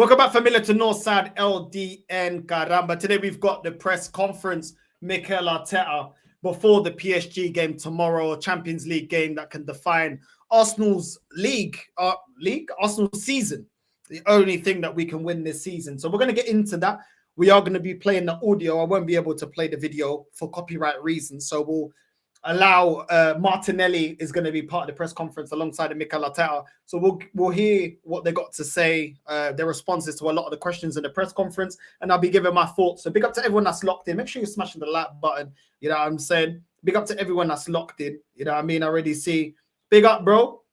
Welcome back, familiar to Northside LDN Caramba. Today we've got the press conference, Mikel Arteta, before the PSG game tomorrow, a Champions League game that can define Arsenal's Arsenal's season. The only thing that we can win this season. So we're going to get into that. We are going to be playing the audio. I won't be able to play the video for copyright reasons. So we'll allow Martinelli is going to be part of the press conference alongside Mikel Arteta. So we'll hear what they got to say, their responses to a lot of the questions in the press conference, and I'll be giving my thoughts. So big up to everyone that's locked in. Make sure you're smashing the like button. You know what I'm saying? Big up to everyone that's locked in. You know what I mean? I already see. Big up, bro.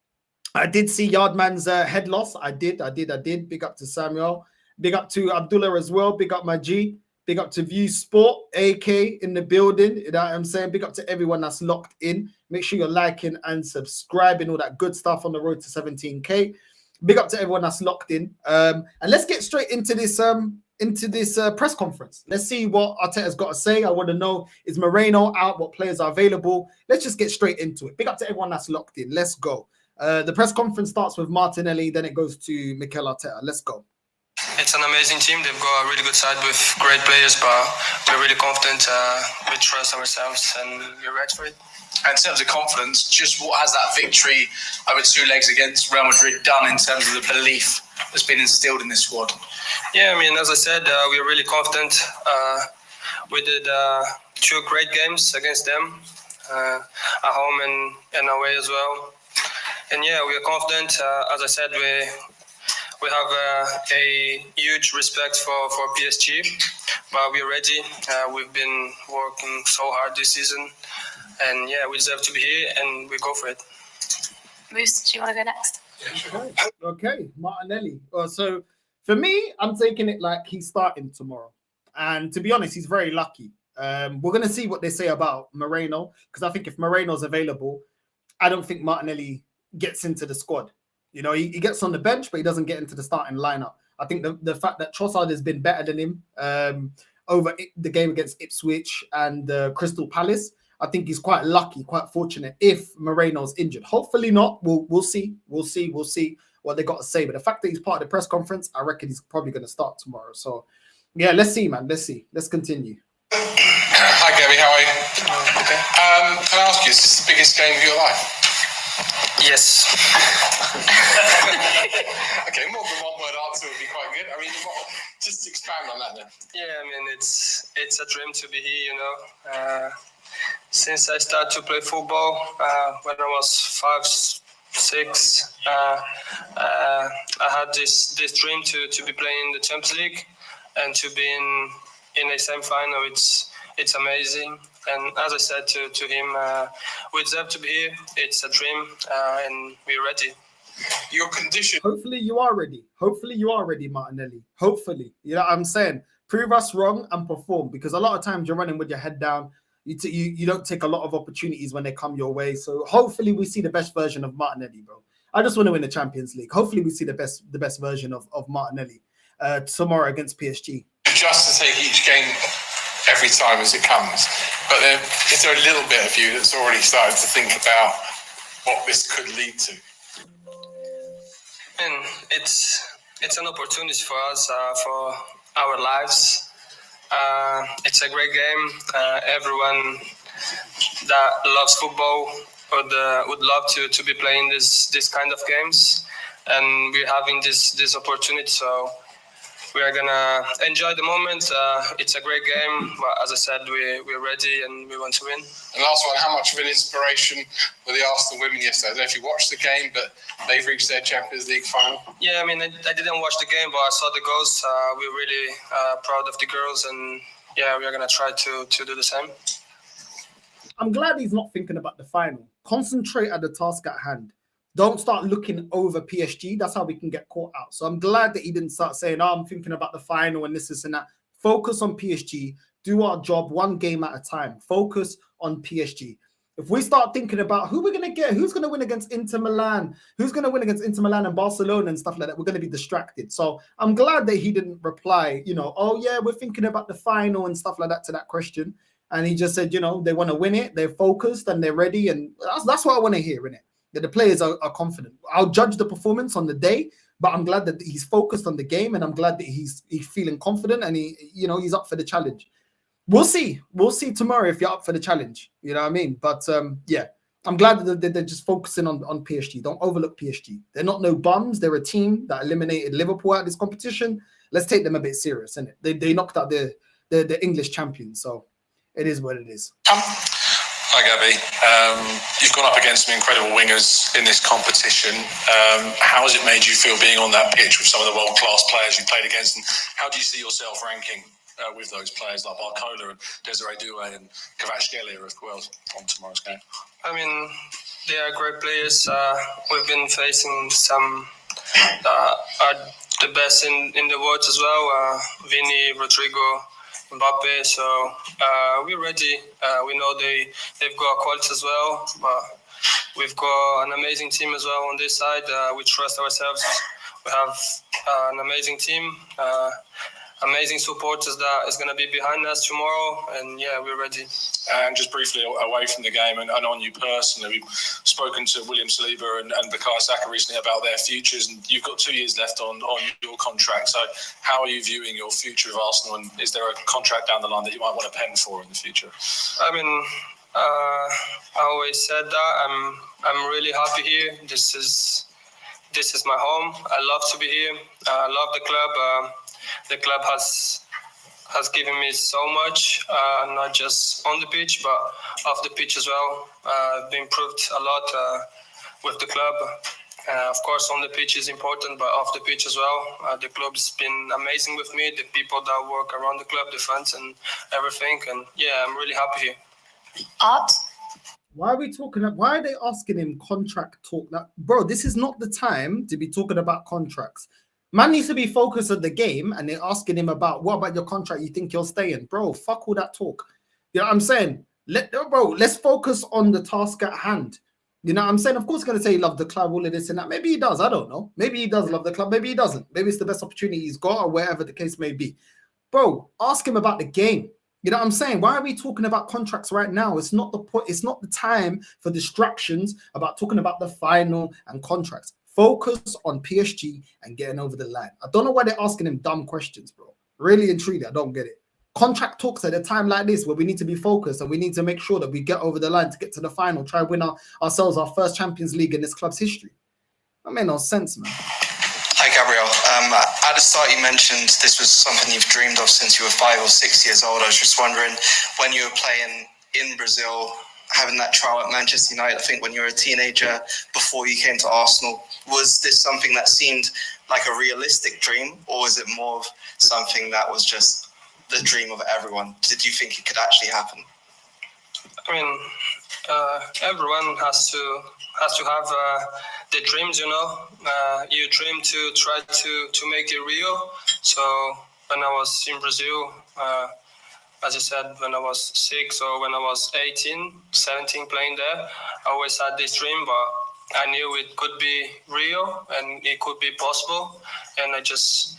I did see Yardman's head loss. I did. Big up to Samuel. Big up to Abdullah as well. Big up my G. Big up to View Sport, AK in the building. You know what I'm saying? Big up to everyone that's locked in. Make sure you're liking and subscribing, all that good stuff on the road to 17K. Big up to everyone that's locked in. And let's get straight into this press conference. Let's see what Arteta's got to say. I want to know, is Moreno out? What players are available? Let's just get straight into it. Big up to everyone that's locked in. Let's go. The press conference starts with Martinelli, then it goes to Mikel Arteta. Let's go. It's an amazing team. They've got a really good side with great players, but we're really confident. We trust ourselves and we're ready for it. And in terms of confidence, just what has that victory over 2 legs against Real Madrid done in terms of the belief that's been instilled in this squad? Yeah, I mean, as I said, we're really confident. We did 2 great games against them, at home and away as well. And yeah, we are confident. As I said, we have a huge respect for PSG, but we're ready. We've been working so hard this season, and yeah, we deserve to be here, and we go for it. Moose, do you want to go next? Okay, Martinelli. So for me, I'm taking it like he's starting tomorrow, and to be honest, he's very lucky. We're going to see what they say about Moreno, because I think if Moreno's available, I don't think Martinelli gets into the squad. You know, he gets on the bench, but he doesn't get into the starting lineup. I think the fact that Trossard has been better than him over the game against Ipswich and Crystal Palace, I think he's quite lucky, quite fortunate if Moreno's injured. Hopefully not. We'll see. We'll see what they got to say. But the fact that he's part of the press conference, I reckon he's probably going to start tomorrow. So, yeah, let's see, man. Let's see. Let's continue. Hi, Gabby. How are you? Okay. Can I ask you, is this the biggest game of your life? Yes. Okay, more than one word answer would be quite good. I mean, just expand on that then. Yeah, I mean, it's a dream to be here, you know. Since I started to play football, when I was 5, 6, I had this dream to be playing in the Champions League and to be in a semi-final. It's amazing. And as I said to him, we deserve to be here. It's a dream, and we're ready. Your condition. Hopefully you are ready. Hopefully you are ready, Martinelli. Hopefully. You know what I'm saying? Prove us wrong and perform, because a lot of times you're running with your head down. You don't take a lot of opportunities when they come your way. So hopefully we see the best version of Martinelli, bro. I just want to win the Champions League. Hopefully we see the best version of Martinelli tomorrow against PSG. Just to take each game every time as it comes. But is there a little bit of you that's already started to think about what this could lead to? And it's an opportunity for us, for our lives. It's a great game. Everyone that loves football would love to be playing this kind of games, and we're having this opportunity. So we are gonna enjoy the moment. It's a great game, but as I said, we're ready and we want to win. And last one, how much of an inspiration were the Arsenal women yesterday? I don't know if you watched the game, but they've reached their Champions League final. Yeah, I mean, I didn't watch the game, but I saw the goals. We're really proud of the girls, and yeah, we're gonna try to do the same. I'm glad he's not thinking about the final. Concentrate at the task at hand. Don't start looking over PSG. That's how we can get caught out. So I'm glad that he didn't start saying, oh, I'm thinking about the final and this and that. Focus on PSG. Do our job one game at a time. Focus on PSG. If we start thinking about who we're going to get, who's going to win against Inter Milan, who's going to win against Inter Milan and Barcelona and stuff like that, we're going to be distracted. So I'm glad that he didn't reply, you know, oh, yeah, we're thinking about the final and stuff like that to that question. And he just said, you know, they want to win it. They're focused and they're ready. And that's what I want to hear, innit? That the players are confident. I'll judge the performance on the day, But I'm glad that he's focused on the game, and I'm glad that he's feeling confident, and he's up for the challenge. We'll see tomorrow if you're up for the challenge. You know what I mean? But yeah, I'm glad that they're just focusing on PSG. Don't overlook PSG. They're not no bums. They're a team that eliminated Liverpool out of this competition. Let's take them a bit serious, innit? They knocked out the English champions, so it is what it is. Hi, Gabby. You've gone up against some incredible wingers in this competition. How has it made you feel being on that pitch with some of the world-class players you played against? And how do you see yourself ranking with those players like Barcola and Desiree Doué and Kvaratskhelia as well on tomorrow's game? I mean, they are great players. We've been facing some are the best in the world as well. Vini, Rodrigo, Mbappe. So we're ready. We know they've got quality as well. But we've got an amazing team as well on this side. We trust ourselves. We have an amazing team. Amazing supporters that is going to be behind us tomorrow, and yeah, we're ready. And just briefly away from the game and on you personally, we've spoken to William Saliba and Bukayo Saka recently about their futures, and you've got 2 years left on your contract. So how are you viewing your future of Arsenal, and is there a contract down the line that you might want to pen for in the future? I mean, I always said that I'm really happy here. This is my home. I love to be here. I love the club. The club has given me so much, not just on the pitch, but off the pitch as well. I've been improved a lot with the club. Of course, on the pitch is important, but off the pitch as well. The club's been amazing with me, the people that work around the club, the fans and everything. And yeah, I'm really happy here. Art? Why are they asking him contract talk? Bro, this is not the time to be talking about contracts. Man needs to be focused on the game, and they're asking him about, what about your contract you think you're staying? Bro, fuck all that talk. You know what I'm saying? Let's focus on the task at hand. You know what I'm saying? Of course, he's going to say he loves the club, all of this and that. Maybe he does. I don't know. Maybe he does love the club. Maybe he doesn't. Maybe it's the best opportunity he's got, or wherever the case may be. Bro, ask him about the game. You know what I'm saying? Why are we talking about contracts right now? It's not the point. It's not the time for distractions about talking about the final and contracts. Focus on PSG and getting over the line. I don't know why they're asking him dumb questions, bro. Really and truly, I don't get it. Contract talks at a time like this where we need to be focused and we need to make sure that we get over the line to get to the final, try and win ourselves our first Champions League in this club's history. That made no sense, man. Hi, Gabriel. At the start, you mentioned this was something you've dreamed of since you were 5 or 6 years old. I was just wondering, when you were playing in Brazil, having that trial at Manchester United, I think when you were a teenager, before you came to Arsenal, was this something that seemed like a realistic dream, or was it more of something that was just the dream of everyone? Did you think it could actually happen? I mean, everyone has to have their dreams, you know. You dream to try to make it real. So when I was in Brazil, as I said, when I was 6 or when I was 18, 17 playing there, I always had this dream, but I knew it could be real and it could be possible. And I just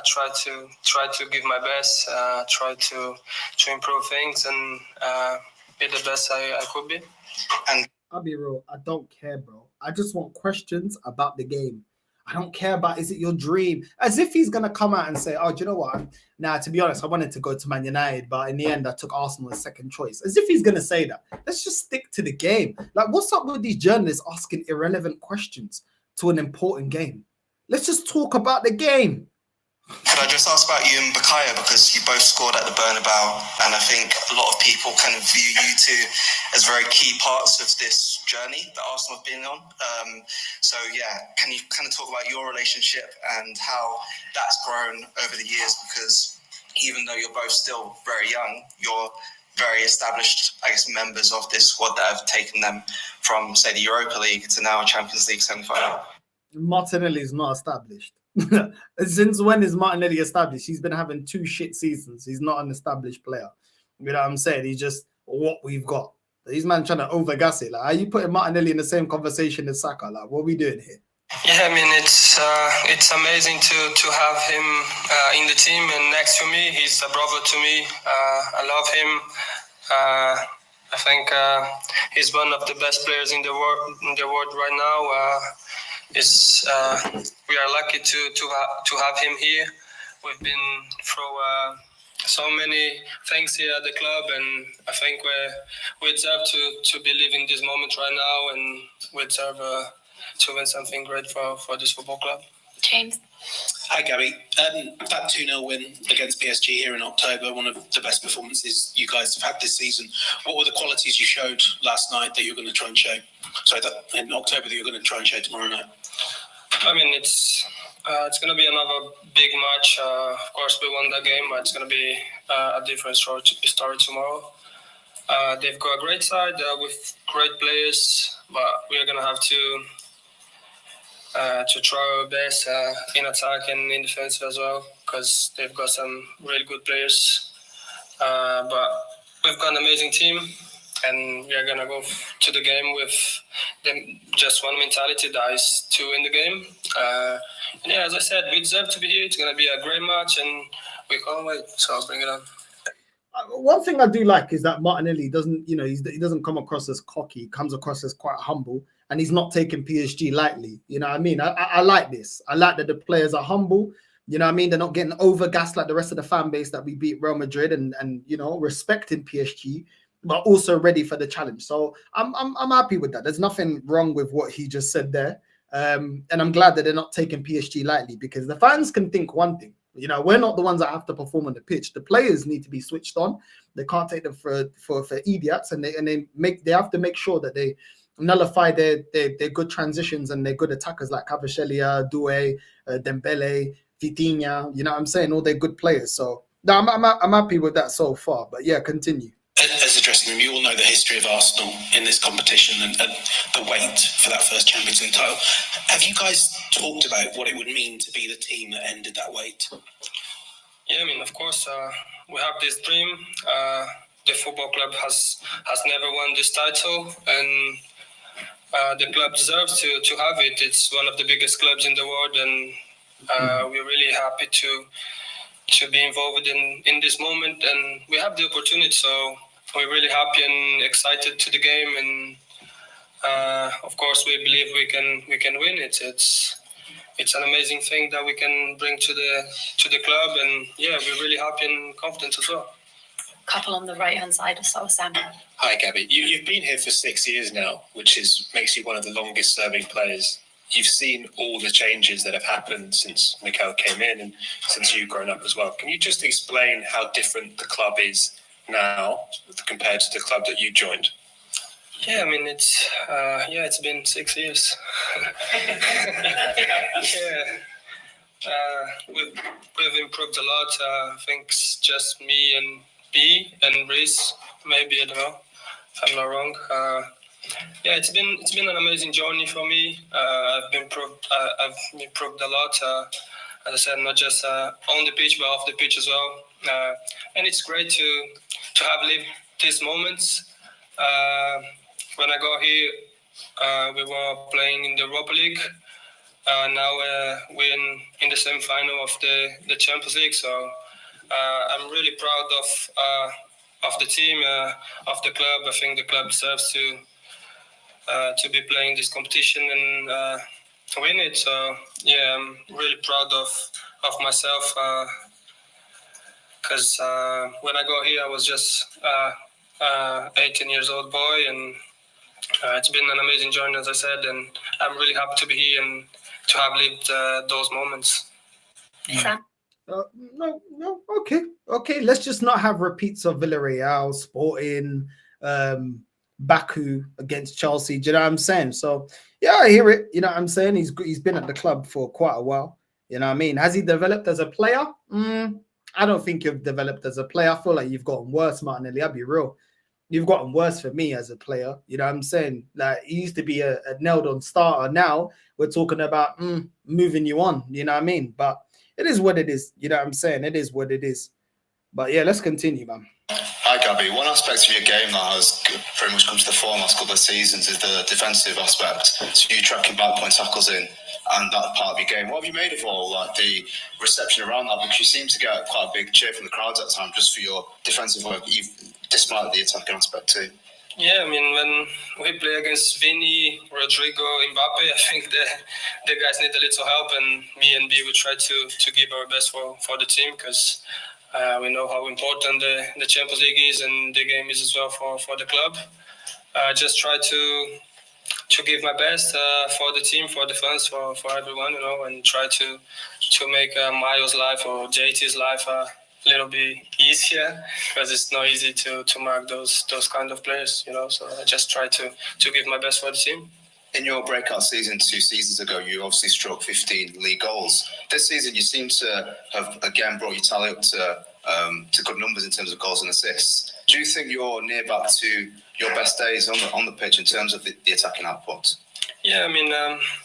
try to give my best, try to improve things and be the best I could be. And I'll be real, I don't care, bro. I just want questions about the game. I don't care about, is it your dream? As if he's going to come out and say, oh, do you know what? Nah, to be honest, I wanted to go to Man United, but in the end, I took Arsenal as second choice. As if he's going to say that. Let's just stick to the game. Like, what's up with these journalists asking irrelevant questions to an important game? Let's just talk about the game. could I just ask about you and Bukayo, because you both scored at the Bernabeu, and I think a lot of people kind of view you two as very key parts of this journey that Arsenal have been on. So yeah, can you kind of talk about your relationship and how that's grown over the years? Because even though you're both still very young, you're very established, I guess, members of this squad that have taken them from, say, the Europa League to now a Champions League semi-final. Martinelli is not established. Since when is Martinelli established? He's been having 2 shit seasons. He's not an established player. You know what I'm saying? He's just what we've got. These man trying to overgas it. Like, are you putting Martinelli in the same conversation as Saka? Like, what are we doing here? Yeah, I mean, it's amazing to have him in the team and next to me. He's a brother to me. I love him. I think he's one of the best players in the world right now. we are lucky to have him here. We've been through so many things here at the club, and I think we deserve to be living this moment right now, and we deserve to win something great for this football club. James. Hi, Gabby. That 2-0 win against PSG here in October, one of the best performances you guys have had this season. What were the qualities you showed last night that you're going to try and show? Sorry, that in October that you're going to try and show tomorrow night? I mean, it's going to be another big match. Of course, we won that game, but it's going to be a different story tomorrow. They've got a great side with great players, but we are going to have to try our best in attack and in defense as well, because they've got some really good players. But we've got an amazing team, and we are going to go to the game with just one mentality, that is to win the game. And yeah, as I said, we deserve to be here. It's going to be a great match, and we can't wait. So I'll bring it on. One thing I do like is that Martinelli doesn't, he doesn't come across as cocky. He comes across as quite humble, and he's not taking PSG lightly. You know what I mean? I like this. I like that the players are humble. You know what I mean? They're not getting overgassed like the rest of the fan base that we beat Real Madrid, and respecting PSG, but also ready for the challenge. So I'm happy with that. There's nothing wrong with what he just said there. And I'm glad that they're not taking PSG lightly, because the fans can think one thing. We're not the ones that have to perform on the pitch. The players need to be switched on. They can't take them for idiots, and they have to make sure that they nullify their good transitions and their good attackers like Kvaratskhelia, Doué, Dembele, Vitinha. You know what I'm saying? All their good players. So no, I'm happy with that so far. But yeah, continue. As a dressing room, you all know the history of Arsenal in this competition and the wait for that first Champions League title. Have you guys talked about what it would mean to be the team that ended that wait? Yeah, I mean, of course, we have this dream. The football club has never won this title, and the club deserves to have it. It's one of the biggest clubs in the world, and we're really happy to be involved in this moment, and we have the opportunity. So we're really happy and excited to the game, and of course we believe we can win it. It's an amazing thing that we can bring to the club, and yeah, we're really happy and confident as well. Couple on the right hand side of Sam. Hi, Gabby. You've been here for 6 years now, which makes you one of the longest serving players. You've seen all the changes that have happened since Mikel came in and since you've grown up as well. Can you just explain how different the club is now compared to the club that you joined? Yeah, I mean, it's been 6 years. We've improved a lot. I think it's just me and B and Reece, maybe, I don't know if I'm not wrong. It's been an amazing journey for me. I've improved a lot. As I said, not just on the pitch but off the pitch as well. And it's great to have lived these moments. When I got here, we were playing in the Europa League. Now we're in the semi-final of the Champions League. So I'm really proud of the team, of the club. I think the club deserves to be playing this competition and win it. So yeah, I'm really proud of myself, because when I got here I was just 18 years old boy, and it's been an amazing journey, as I said, and I'm really happy to be here and to have lived those moments. Sam? No, okay. Let's just not have repeats of Villarreal, Sporting, Baku against Chelsea. Do you know what I'm saying? So yeah, I hear it. You know what I'm saying? He's been at the club for quite a while. You know what I mean? Has he developed as a player? I don't think you've developed as a player. I feel like you've gotten worse, Martinelli. I'll be real. You've gotten worse for me as a player. You know what I'm saying? Like, he used to be a nailed-on starter. Now we're talking about moving you on. You know what I mean? But it is what it is. You know what I'm saying? It is what it is. But yeah, let's continue, man. Hi, Gabby. One aspect of your game that has pretty much come to the fore in the last couple of seasons is the defensive aspect. So you tracking back point tackles in and that part of your game. What have you made of all the reception around that? Because you seem to get quite a big cheer from the crowds at times just for your defensive work, despite the attacking aspect too. Yeah, I mean, when we play against Vini, Rodrigo, Mbappe, I think the guys need a little help, and me and B will try to give our best for the team, because we know how important the Champions League is and the game is as well for the club. Just try to give my best for the team, for the fans, for everyone, and try to make Mayo's life or JT's life a little bit easier, because it's not easy to mark those kind of players, So I just try to give my best for the team. In your breakout season 2 seasons ago, you obviously struck 15 league goals. This season, you seem to have again brought your tally up to good numbers in terms of goals and assists. Do you think you're near back to your best days on the pitch in terms of the attacking output? Yeah, I mean,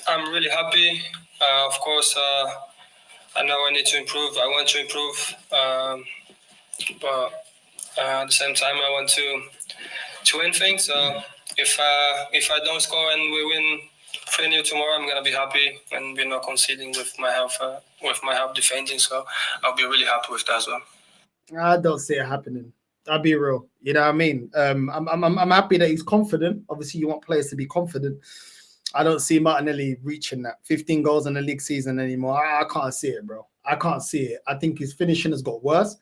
I'm really happy. Of course, I know I need to improve. I want to improve, but at the same time, I want to win things. So if I don't score and we win 3-0 tomorrow, I'm gonna be happy, and we're not conceding with my help defending. So I'll be really happy with that as well. I don't see it happening. I'll be real. You know what I mean? I'm happy that he's confident. Obviously, you want players to be confident. I don't see Martinelli reaching that 15 goals in the league season anymore. I can't see it, bro. I can't see it. I think his finishing has got worse.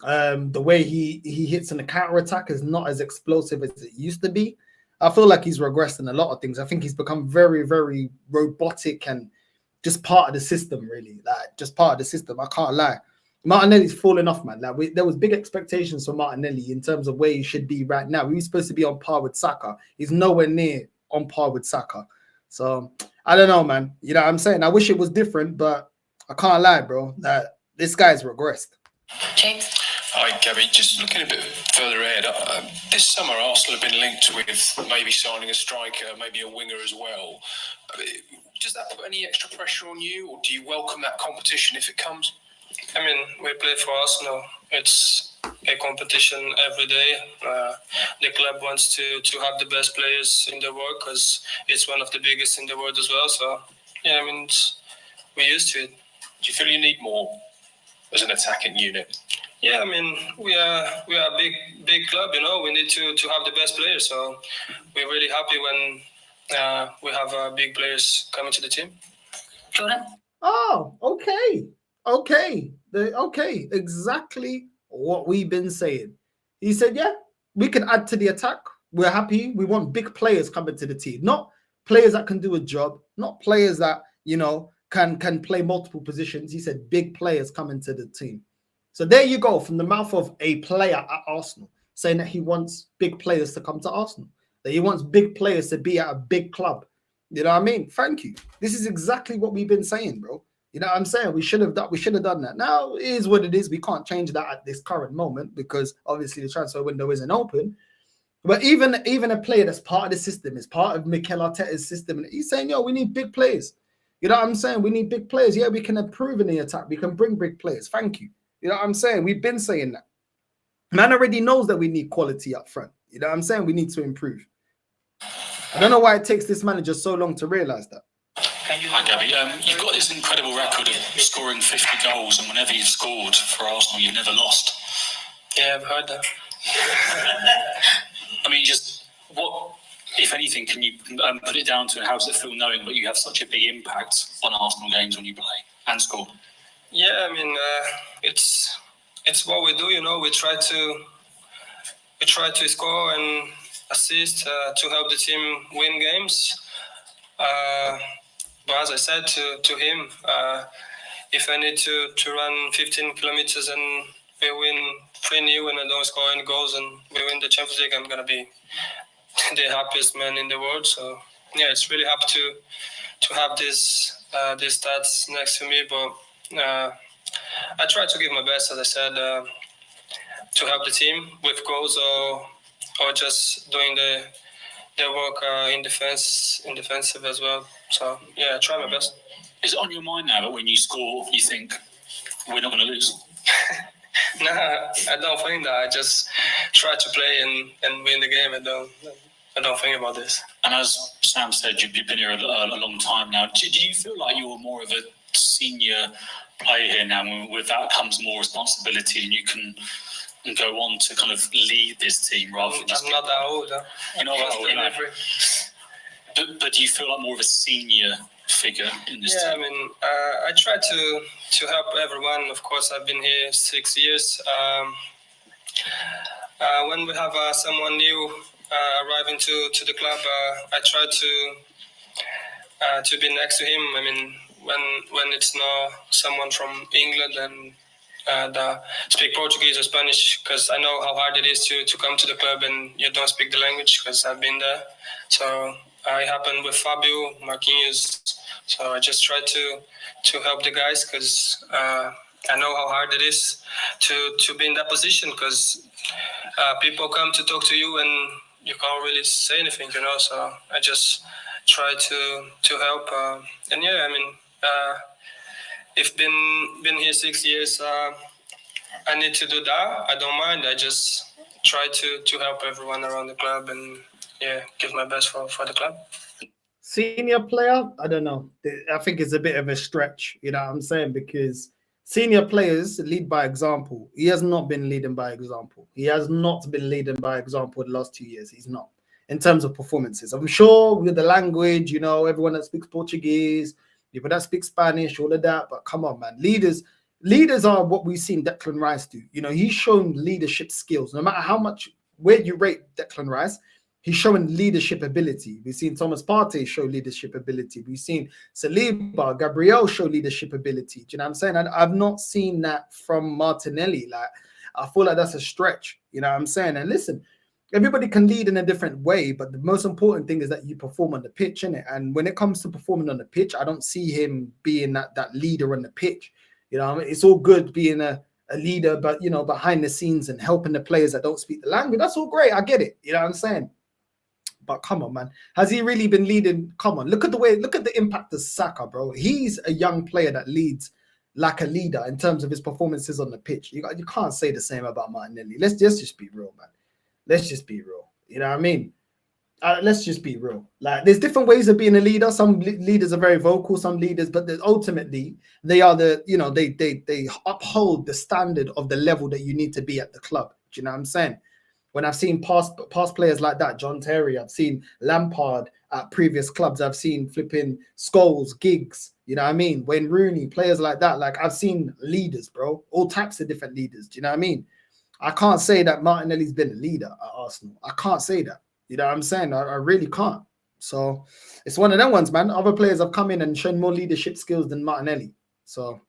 The way he hits in the counter attack is not as explosive as it used to be. I feel like he's regressed in a lot of things. I think he's become very, very robotic and just part of the system, really. Like, just part of the system. I can't lie. Martinelli's falling off, man. Like, there was big expectations for Martinelli in terms of where he should be right now. He was supposed to be on par with Saka. He's nowhere near on par with Saka. So I don't know, man. You know what I'm saying? I wish it was different, but I can't lie, bro. That this guy's regressed. James? Hi, Gabby. Just looking a bit further ahead. This summer, Arsenal have been linked with maybe signing a striker, maybe a winger as well. Does that put any extra pressure on you, or do you welcome that competition if it comes? I mean, we play for Arsenal. It's a competition every day. The club wants to have the best players in the world, because it's one of the biggest in the world as well. So, yeah, I mean, we're used to it. Do you feel you need more as an attacking unit? Yeah, I mean, we are a big club, We need to have the best players. So we're really happy when we have big players coming to the team. Jordan? Oh, okay. Okay. Exactly what we've been saying. He said, yeah, we can add to the attack. We're happy. We want big players coming to the team, not players that can do a job, not players that, can play multiple positions. He said big players coming to the team. So there you go, from the mouth of a player at Arsenal, saying that he wants big players to come to Arsenal, that he wants big players to be at a big club. You know what I mean? Thank you. This is exactly what we've been saying, bro. You know what I'm saying? We should have done that. Now, it is what it is. We can't change that at this current moment, because obviously the transfer window isn't open. But even a player that's part of the system, is part of Mikel Arteta's system, and he's saying, yo, we need big players. You know what I'm saying? We need big players. Yeah, we can improve in the attack. We can bring big players. Thank you. You know what I'm saying? We've been saying that. Man already knows that we need quality up front. You know what I'm saying? We need to improve. I don't know why it takes this manager so long to realize that. Hi, Gabby. You've got this incredible record of scoring 50 goals, and whenever you've scored for Arsenal, you've never lost. Yeah, I've heard that. I mean, just what, if anything, can you put it down to, how does it feel knowing that you have such a big impact on Arsenal games when you play and score? Yeah, I mean, it's what we do. We try to score and assist to help the team win games. But as I said to him, if I need to run 15 kilometers and we win 3-0 and I don't score any goals and we win the Champions League, I'm gonna be the happiest man in the world. So yeah, it's really happy to have these stats next to me. But I try to give my best, as I said, to help the team with goals or just doing the work in defensive as well. So yeah, I try my best. Is it on your mind now that when you score, you think we're not going to lose? No, I don't think that. I just try to play and win the game. I don't think about this. And as Sam said, you've been here a long time now. Do you feel like you're more of a senior player here now, and with that comes more responsibility, and you can and go on to kind of lead this team rather than just... I'm not that old. You're not that old, no. But do you feel like more of a senior figure in this team? I mean, I try to help everyone. Of course, I've been here 6 years. When we have someone new arriving to the club, I try to be next to him. I mean, when it's not someone from England and that speak Portuguese or Spanish, because I know how hard it is to come to the club and you don't speak the language, because I've been there. So it happened with Fabio, Marquinhos. So I just try to help the guys, because I know how hard it is to be in that position, because people come to talk to you and you can't really say anything, you know. So I just try to help. And yeah, I mean, if been here 6 years, I need to do that. I don't mind. I just try to help everyone around the club and give my best for the club. Senior player, I don't know. I think it's a bit of a stretch, you know what I'm saying? Because senior players lead by example. He has not been leading by example. He has not been leading by example the last 2 years. He's not, in terms of performances. I'm sure with the language, you know, everyone that speaks Portuguese, people that speak Spanish, all of that. But come on, man. Leaders are what we've seen Declan Rice do. You know, he's shown leadership skills. No matter how much, where you rate Declan Rice, he's showing leadership ability. We've seen Thomas Partey show leadership ability. We've seen Saliba, Gabriel show leadership ability. Do you know what I'm saying? I've not seen that from Martinelli. Like, I feel like that's a stretch. You know what I'm saying? And listen, everybody can lead in a different way, but the most important thing is that you perform on the pitch, innit? And when it comes to performing on the pitch, I don't see him being that leader on the pitch. You know, it's all good being a leader, but, you know, behind the scenes and helping the players that don't speak the language, that's all great. I get it. You know what I'm saying? But come on, man. Has he really been leading? Come on. Look at the impact of Saka, bro. He's a young player that leads like a leader in terms of his performances on the pitch. You can't say the same about Martinelli. Let's just be real, man. Let's just be real. You know what I mean? Let's just be real. Like, there's different ways of being a leader. Some leaders are very vocal, some leaders, but ultimately they are they uphold the standard of the level that you need to be at the club. Do you know what I'm saying? When I've seen past players like that, John Terry, I've seen Lampard at previous clubs, I've seen flipping Scholes, Giggs, you know what I mean? Wayne Rooney, players like that. Like, I've seen leaders, bro, all types of different leaders. Do you know what I mean? I can't say that Martinelli's been a leader at Arsenal. I can't say that. You know what I'm saying? I really can't. So it's one of them ones, man. Other players have come in and shown more leadership skills than Martinelli. So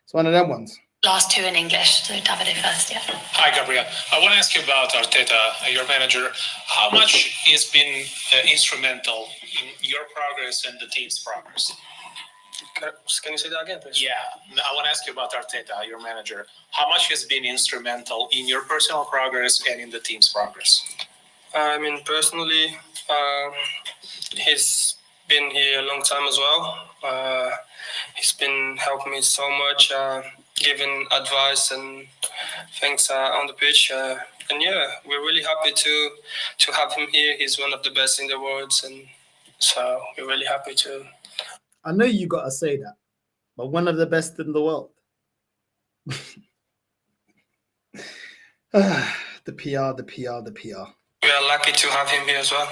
it's one of them ones. Last two in English, so Davide first, yeah. Hi, Gabriel. I want to ask you about Arteta, your manager. How much he's been instrumental in your progress and the team's progress? Can you say that again, please? Yeah, I want to ask you about Arteta, your manager. How much has been instrumental in your personal progress and in the team's progress? I mean, personally, he's been here a long time as well. He's been helping me so much, giving advice and things on the pitch. And yeah, we're really happy to have him here. He's one of the best in the world, and so we're really happy to. I know you got to say that, but one of the best in the world. The PR. We are lucky to have him here as well.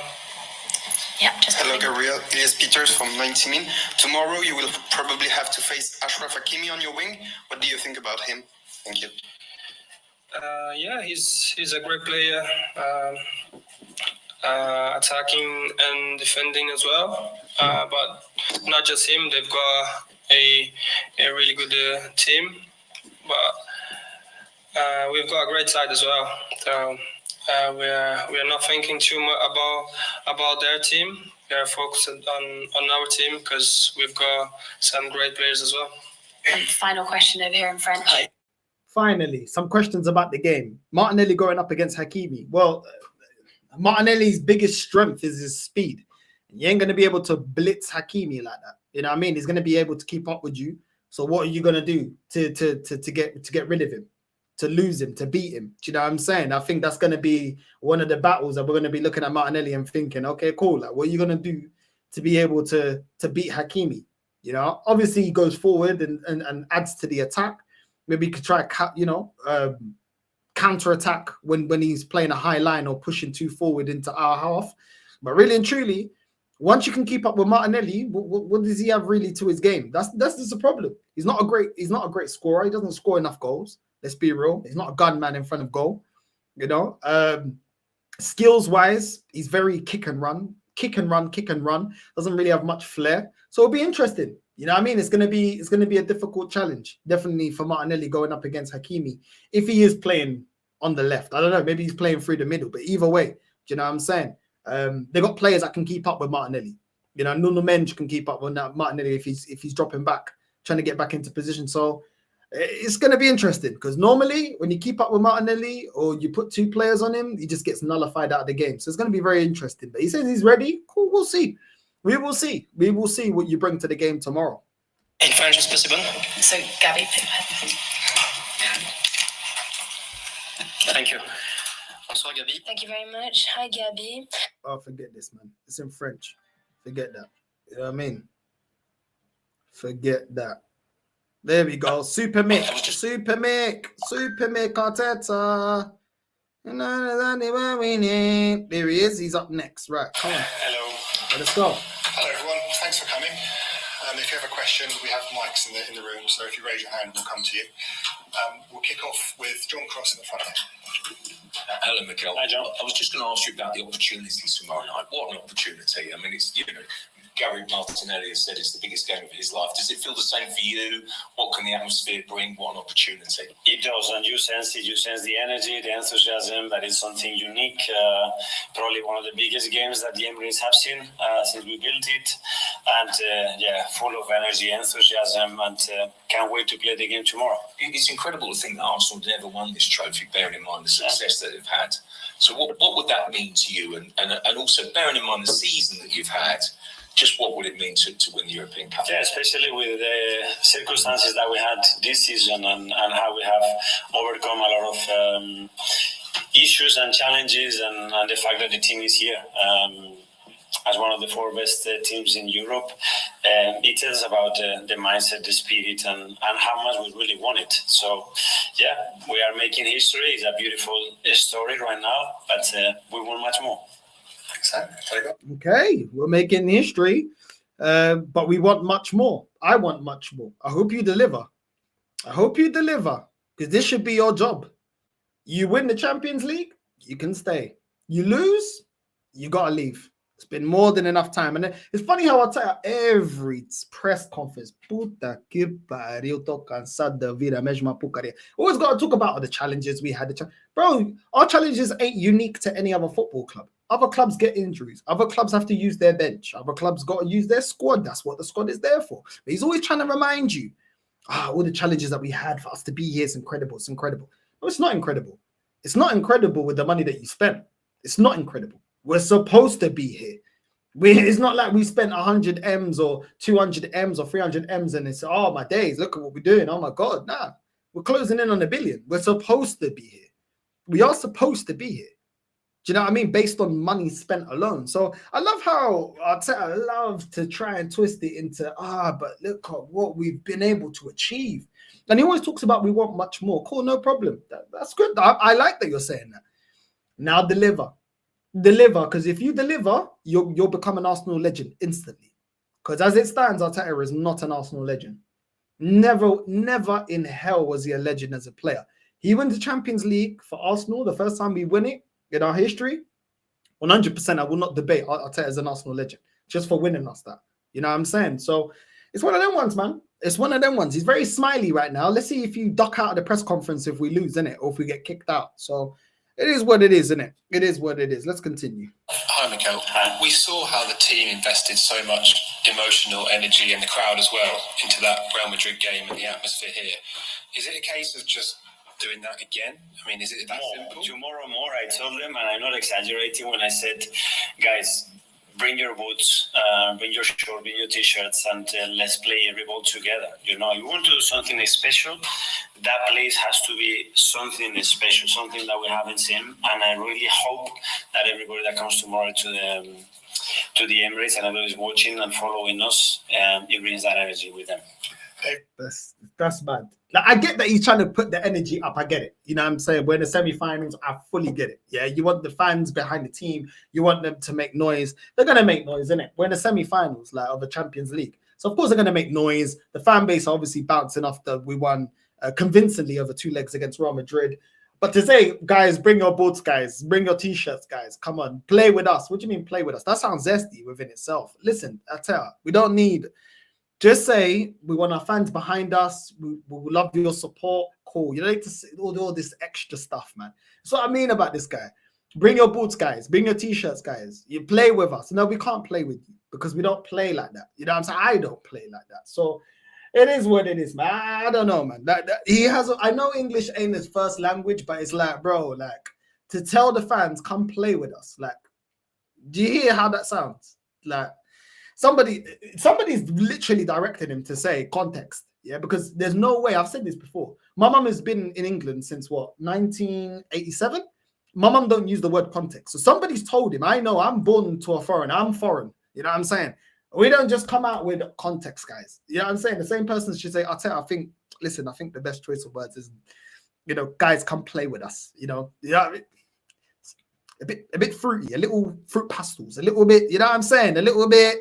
Yeah, just Hello, Gabriel. Elias Peters from 90 Min. Tomorrow you will probably have to face Achraf Hakimi on your wing. What do you think about him? Thank you. Yeah, he's a great player, attacking and defending as well. But not just him; they've got a really good team. But we've got a great side as well. So we are not thinking too much about their team. We are focused on our team because we've got some great players as well. And final question over here in French. Finally, some questions about the game. Martinelli going up against Hakimi. Well, Martinelli's biggest strength is his speed. You ain't going to be able to blitz Hakimi like that. You know what I mean? He's going to be able to keep up with you. So what are you going to do to get rid of him, to lose him, to beat him? Do you know what I'm saying? I think that's going to be one of the battles that we're going to be looking at Martinelli and thinking, okay, cool. Like, what are you going to do to be able to beat Hakimi? You know, obviously he goes forward and adds to the attack. Maybe you could try, counter-attack when he's playing a high line or pushing too forward into our half. But really and truly, once you can keep up with Martinelli, what does he have really to his game? That's just a problem. He's not a great scorer. He doesn't score enough goals. Let's be real. He's not a gunman in front of goal. You know, skills-wise, he's very kick and run. Doesn't really have much flair. So it'll be interesting. You know what I mean? It's gonna be a difficult challenge, definitely for Martinelli going up against Hakimi. If he is playing on the left, I don't know, maybe he's playing through the middle, but either way, do you know what I'm saying? They got players that can keep up with Martinelli. You know, Nuno Mendes can keep up with Martinelli if he's dropping back, trying to get back into position. So it's going to be interesting because normally when you keep up with Martinelli or you put two players on him, he just gets nullified out of the game. So it's going to be very interesting. But he says he's ready. Cool, we'll see. We will see. We will see what you bring to the game tomorrow. In French, is possible? So, Gabby. Thank you. Bonsoir, Gabi. Thank you very much. Hi, Gabby. Oh, forget this, man. It's in French. Forget that. You know what I mean? Forget that. There we go. Super Mick, Arteta. There he is. He's up next. Right, come on. Hello. Let's go. Hello, everyone. Thanks for coming. If you have a question, we have mics in the room, so if you raise your hand, we'll come to you. We'll kick off with John Cross in the front. Hello, Mikel. Hi, John. I was just going to ask you about the opportunities tomorrow night. What an opportunity. I mean, it's, Gary Martinelli has said it's the biggest game of his life. Does it feel the same for you? What can the atmosphere bring? What an opportunity. It does, and you sense it. You sense the energy, the enthusiasm. That is something unique. Probably one of the biggest games that the Emirates have seen since we built it. And full of energy, enthusiasm, and can't wait to play the game tomorrow. It's incredible to think that Arsenal never won this trophy, bearing in mind the success that they've had. So what would that mean to you? And also bearing in mind the season that you've had, just what would it mean to win the European Cup? Yeah, especially with the circumstances that we had this season and how we have overcome a lot of issues and challenges and the fact that the team is here as one of the 4 best teams in Europe. It tells about the mindset, the spirit, and how much we really want it. So, yeah, we are making history. It's a beautiful story right now, but we want much more. Okay, we're making history, but we want much more. I want much more. I hope you deliver. Because this should be your job. You win the Champions League, you can stay. You lose, you got to leave. It's been more than enough time. And it's funny how I tell you every press conference, puta que pariu, tô cansado da vida, mesma porcaria. Always got to talk about all the challenges we had. Bro, our challenges ain't unique to any other football club. Other clubs get injuries. Other clubs have to use their bench. Other clubs got to use their squad. That's what the squad is there for. But he's always trying to remind you, all the challenges that we had for us to be here is incredible. It's incredible. No, it's not incredible. It's not incredible with the money that you spent. It's not incredible. We're supposed to be here. It's not like we spent 100 M's or 200 M's or 300 M's and it's, oh, my days, look at what we're doing. Oh, my God. Nah, we're closing in on $1 billion. We're supposed to be here. We are supposed to be here. Do you know what I mean? Based on money spent alone. So I love how Arteta love to try and twist it into, but look at what we've been able to achieve. And he always talks about we want much more. Cool, no problem. That's good. I like that you're saying that. Now deliver. Because if you deliver, you'll become an Arsenal legend instantly. Because as it stands, Arteta is not an Arsenal legend. Never in hell was he a legend as a player. He wins the Champions League for Arsenal, the first time we win it in our history. 100%, I will not debate Arteta as an Arsenal legend just for winning us that. You know what I'm saying? So it's one of them ones, man. It's one of them ones. He's very smiley right now. Let's see if you duck out of the press conference if we lose, innit? Or if we get kicked out. So it is what it is, isn't it? It is what it is. Let's continue. Hi, Mikel. We saw how the team invested so much emotional energy and the crowd as well into that Real Madrid game and the atmosphere here. Is it a case of just doing that again? I mean, is it that simple? Tomorrow more, I told them, and I'm not exaggerating when I said, guys, bring your boots, bring your shorts, bring your t-shirts, and let's play every ball together. You know, you want to do something special, that place has to be something special, something that we haven't seen. And I really hope that everybody that comes tomorrow to the Emirates and everybody's watching and following us, it brings that energy with them. That's bad. Like, I get that he's trying to put the energy up. I get it. You know what I'm saying? We're in the semi-finals. I fully get it. Yeah, you want the fans behind the team. You want them to make noise. They're gonna make noise, innit? We're in the semi-finals, like, of the Champions League. So of course they're gonna make noise. The fan base are obviously bouncing after we won convincingly over 2 legs against Real Madrid. But to say, guys, bring your boards, guys, bring your t-shirts, guys, come on, play with us. What do you mean play with us? That sounds zesty within itself. Listen, I tell you, we don't need. Just say we want our fans behind us. We love your support. Cool. You don't need to say all this extra stuff, man. That's what I mean about this guy. Bring your boots, guys. Bring your t-shirts, guys. You play with us. No, we can't play with you because we don't play like that. You know what I'm saying? I don't play like that. So it is what it is, man. I don't know, man. He has. I know English ain't his first language, but it's like, bro, like, to tell the fans, come play with us. Like, do you hear how that sounds? Like, somebody's literally directed him to say context, yeah, because there's no way. I've said this before. My mum has been in England since what, 1987. My mum don't use the word context, so somebody's told him. I know, I'm born to a foreign. I'm foreign. You know what I'm saying? We don't just come out with context, guys. You know what I'm saying? The same person should say, Arteta, I think the best choice of words is, you know, guys, come play with us. You know, a bit fruity, a little fruit pastels, a little bit. You know what I'm saying? A little bit.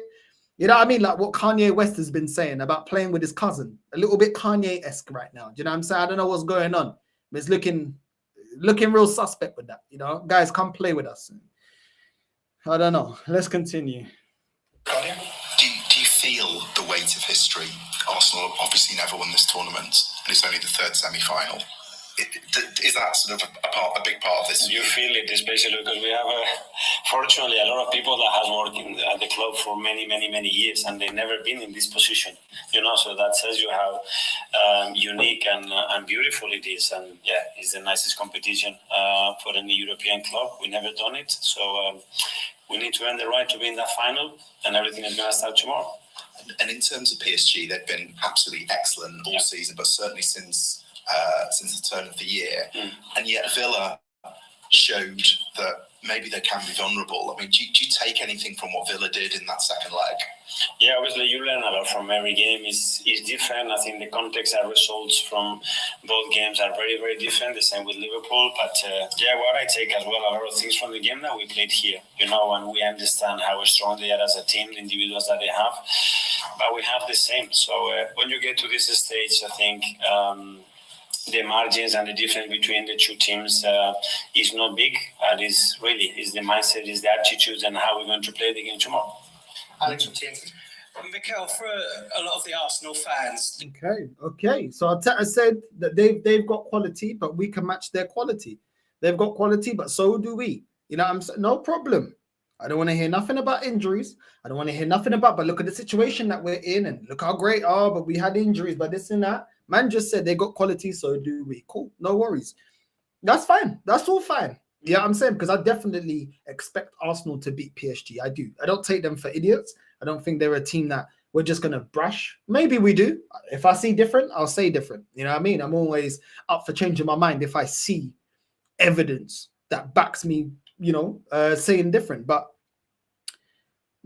You know what I mean? Like what Kanye West has been saying about playing with his cousin. A little bit Kanye-esque right now. Do you know what I'm saying? I don't know what's going on. But it's looking real suspect with that. You know, guys, come play with us. I don't know. Let's continue. Do you feel the weight of history? Arsenal obviously never won this tournament, and it's only the 3rd semi-final. Is that sort of a big part of this? You feel it, especially because we have, fortunately, a lot of people that has worked at the club for many, many, many years, and they've never been in this position. You know, so that tells you how unique and beautiful it is. And yeah, it's the nicest competition for any European club. We never done it, so we need to earn the right to be in that final, and everything is going to start tomorrow. And in terms of PSG, they've been absolutely excellent all season, but certainly since the turn of the year, and yet Villa showed that maybe they can be vulnerable. I mean, do you take anything from what Villa did in that second leg? Yeah, obviously you learn a lot from every game. Is different. I think the context and results from both games are very, very different. The same with Liverpool. But yeah, what I take as well, a lot of things from the game that we played here, you know, and we understand how strong they are as a team, the individuals that they have. But we have the same. So when you get to this stage, I think the margins and the difference between the two teams is not big. Is the mindset, is the attitudes, and how we're going to play the game tomorrow. Alex from TNT. Mikel, for a lot of the Arsenal fans. Okay. So Arteta said that they've got quality, but we can match their quality. They've got quality, but so do we. You know, no problem. I don't want to hear nothing about injuries. I don't want to hear nothing about, but look at the situation that we're in, and look how great, but we had injuries, but this and that. Man just said they got quality, so do we. Cool, no worries. That's fine. That's all fine. Yeah, I'm saying, because I definitely expect Arsenal to beat PSG. I do. I don't take them for idiots. I don't think they're a team that we're just going to brush. Maybe we do. If I see different, I'll say different. You know what I mean? I'm always up for changing my mind if I see evidence that backs me, you know, saying different. But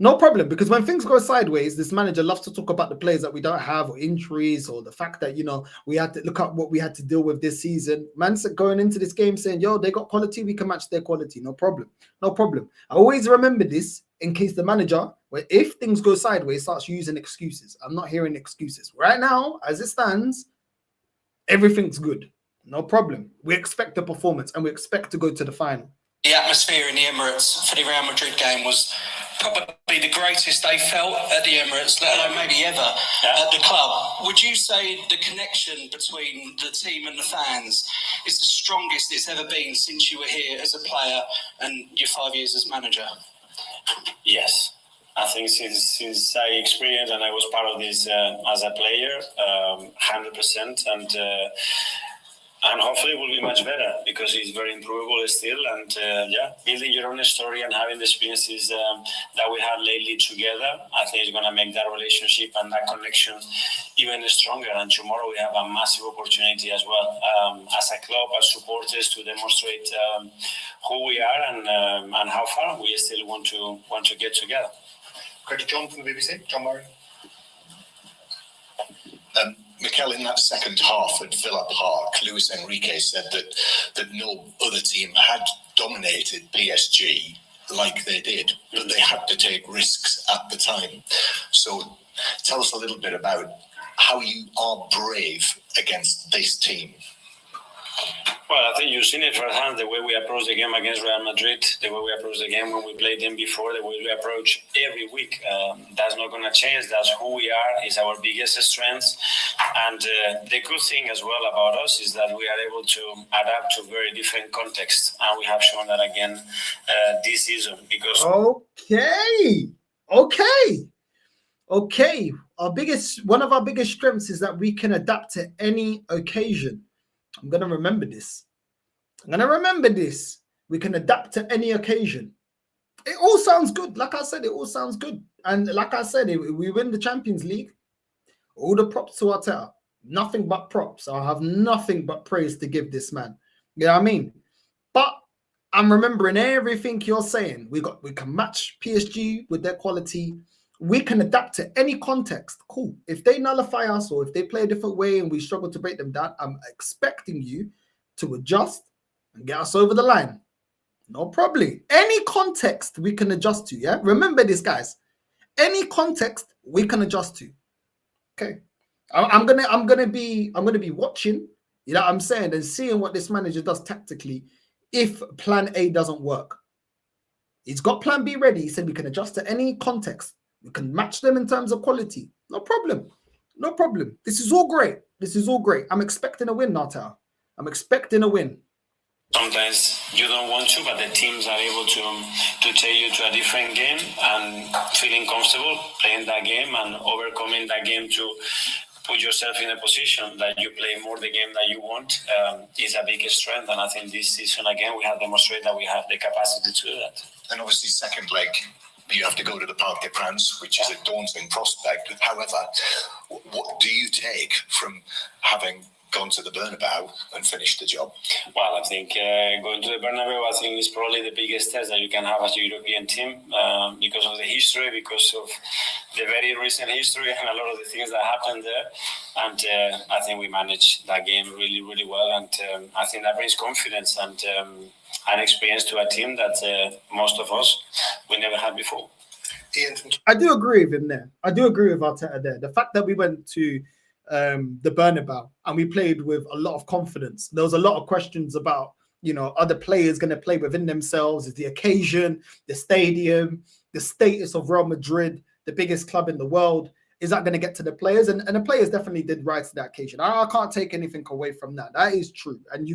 no problem, because when things go sideways, this manager loves to talk about the players that we don't have, or injuries, or the fact that, you know, we had to look at what we had to deal with this season. Man's going into this game saying, yo, they got quality, we can match their quality. No problem. No problem. I always remember this in case the manager, where if things go sideways, starts using excuses. I'm not hearing excuses. Right now, as it stands, everything's good. No problem. We expect a performance, and we expect to go to the final. The atmosphere in the Emirates for the Real Madrid game was probably the greatest they felt at the Emirates, let alone maybe ever at the club. Would you say the connection between the team and the fans is the strongest it's ever been since you were here as a player and your 5 years as manager? Yes. I think since I experienced and I was part of this as a player, 100%, and hopefully it will be much better, because it's very improvable still. And building your own story and having the experiences that we had lately together, I think it's going to make that relationship and that connection even stronger. And tomorrow we have a massive opportunity as well, as a club, as supporters, to demonstrate who we are and how far we still want to get together. Go to John from the BBC. John Murray. Mikel, in that second half at Villa Park, Luis Enrique said that no other team had dominated PSG like they did, but they had to take risks at the time. So tell us a little bit about how you are brave against this team. Well, I think you've seen it firsthand, the way we approach the game against Real Madrid, the way we approach the game when we played them before, the way we approach every week. That's not going to change. That's who we are. It's our biggest strength. And the good thing as well about us is that we are able to adapt to very different contexts. And we have shown that again this season. Because Okay. One of our biggest strengths is that we can adapt to any occasion. I'm going to remember this. We can adapt to any occasion. It all sounds good. Like I said, it all sounds good. And like I said, we win the Champions League. All the props to Arteta. Nothing but props. I have nothing but praise to give this man. You know what I mean? But I'm remembering everything you're saying. We can match PSG with their quality. We can adapt to any context. Cool. If they nullify us or if they play a different way and we struggle to break them down, I'm expecting you to adjust and get us over the line. No problem. Any context we can adjust to. Yeah. Remember this, guys. Any context we can adjust to. Okay. I'm gonna be watching. You know what I'm saying, and seeing what this manager does tactically. If Plan A doesn't work, he's got Plan B ready. He said we can adjust to any context. We can match them in terms of quality. No problem. This is all great. I'm expecting a win, Arteta. I'm expecting a win. Sometimes you don't want to, but the teams are able to take you to a different game and feeling comfortable playing that game and overcoming that game to put yourself in a position that you play more the game that you want is a big strength. And I think this season, again, we have demonstrated that we have the capacity to do that. And obviously, second leg, you have to go to the Parc des Princes, which is a daunting prospect. However, what do you take from having gone to the Bernabeu and finished the job? Well, I think going to the Bernabeu, I think is probably the biggest test that you can have as a European team because of the history, because of the very recent history and a lot of the things that happened there. And I think we managed that game really, really well. And I think that brings confidence and experience to a team that most of us, we never had before. I do agree with him there. I do agree with Arteta there. The fact that we went to the Bernabeu and we played with a lot of confidence. There was a lot of questions about, are the players going to play within themselves? Is the occasion, the stadium, the status of Real Madrid, the biggest club in the world, is that going to get to the players? And the players definitely did rise to that occasion. I can't take anything away from that. That is true. And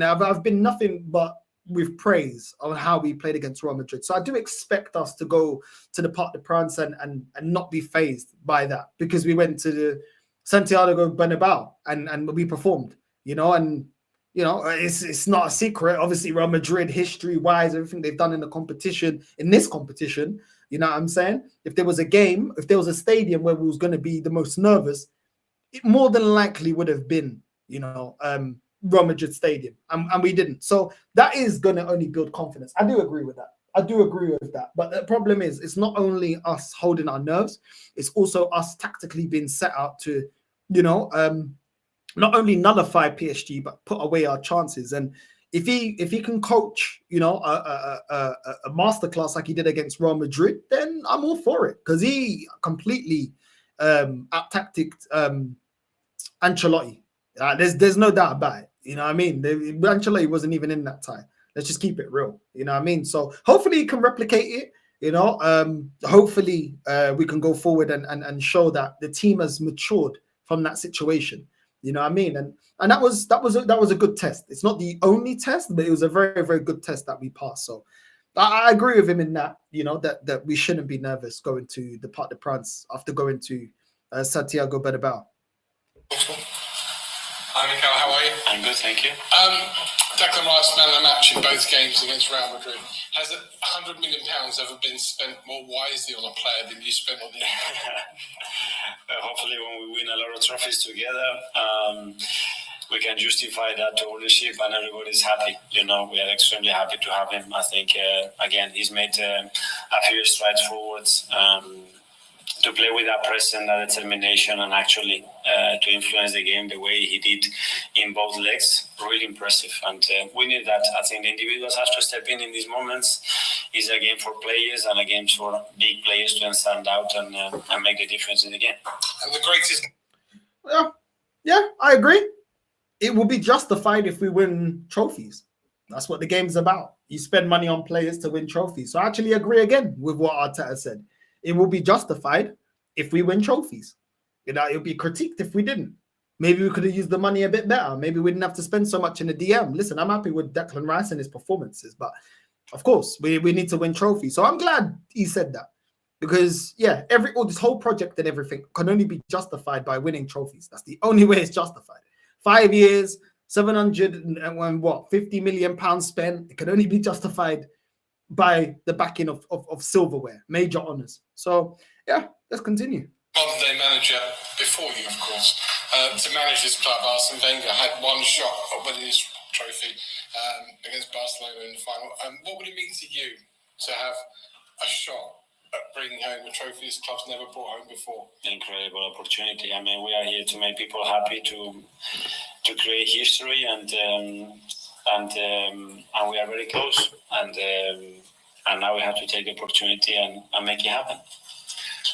I've been nothing but with praise on how we played against Real Madrid. So I do expect us to go to the Parc des Princes and not be fazed by that, because we went to the Santiago Bernabeu and we performed, and it's not a secret. Obviously, Real Madrid, history-wise, everything they've done in this competition, you know what I'm saying? If there was a game, if there was a stadium where we was going to be the most nervous, it more than likely would have been, Real Madrid Stadium, and we didn't. So that is going to only build confidence. I do agree with that. But the problem is, it's not only us holding our nerves, it's also us tactically being set out to, not only nullify PSG, but put away our chances. And if he can coach, a masterclass like he did against Real Madrid, then I'm all for it, because he completely out-tacticked Ancelotti. There's no doubt about it. You know what I mean? Ancelotti wasn't even in that tie. Let's just keep it real. You know what I mean? So hopefully he can replicate it. Hopefully we can go forward and show that the team has matured from that situation. You know what I mean? And that was a good test. It's not the only test, but it was a very, very good test that we passed. So I agree with him in that, that we shouldn't be nervous going to the Parc des Princes after going to Santiago Bernabeu. Hi, Mikel, how are you? I'm good, thank you. Declan Rice, man of the match in both games against Real Madrid. Has £100 million ever been spent more wisely on a player than you spent on the Hopefully when we win a lot of trophies together, we can justify that to ownership and everybody's happy. We are extremely happy to have him. I think, again, he's made a few strides forwards. to play with that presence, that determination, and actually to influence the game the way he did in both legs. Really impressive. And we need that. I think the individuals have to step in these moments. It's a game for players and a game for big players to stand out and make the difference in the game. And the greatest... Yeah, I agree. It will be justified if we win trophies. That's what the game's about. You spend money on players to win trophies. So I actually agree again with what Arteta said. It will be justified if we win trophies. You know, it would be critiqued if we didn't. Maybe we could have used the money a bit better. Maybe we didn't have to spend so much in the DM. Listen, I'm happy with Declan Rice and his performances, but of course, we need to win trophies. So I'm glad he said that. Because, yeah, this whole project and everything can only be justified by winning trophies. That's the only way it's justified. 5 years, 750 million pounds spent. It can only be justified by the backing of silverware, major honours. So, yeah, let's continue. Modern day manager before you, of course, to manage this club. Arsene Wenger had one shot at winning this trophy against Barcelona in the final. What would it mean to you to have a shot at bringing home a trophy this club's never brought home before? Incredible opportunity. I mean, we are here to make people happy, to create history, and we are very close. And now we have to take the opportunity and make it happen.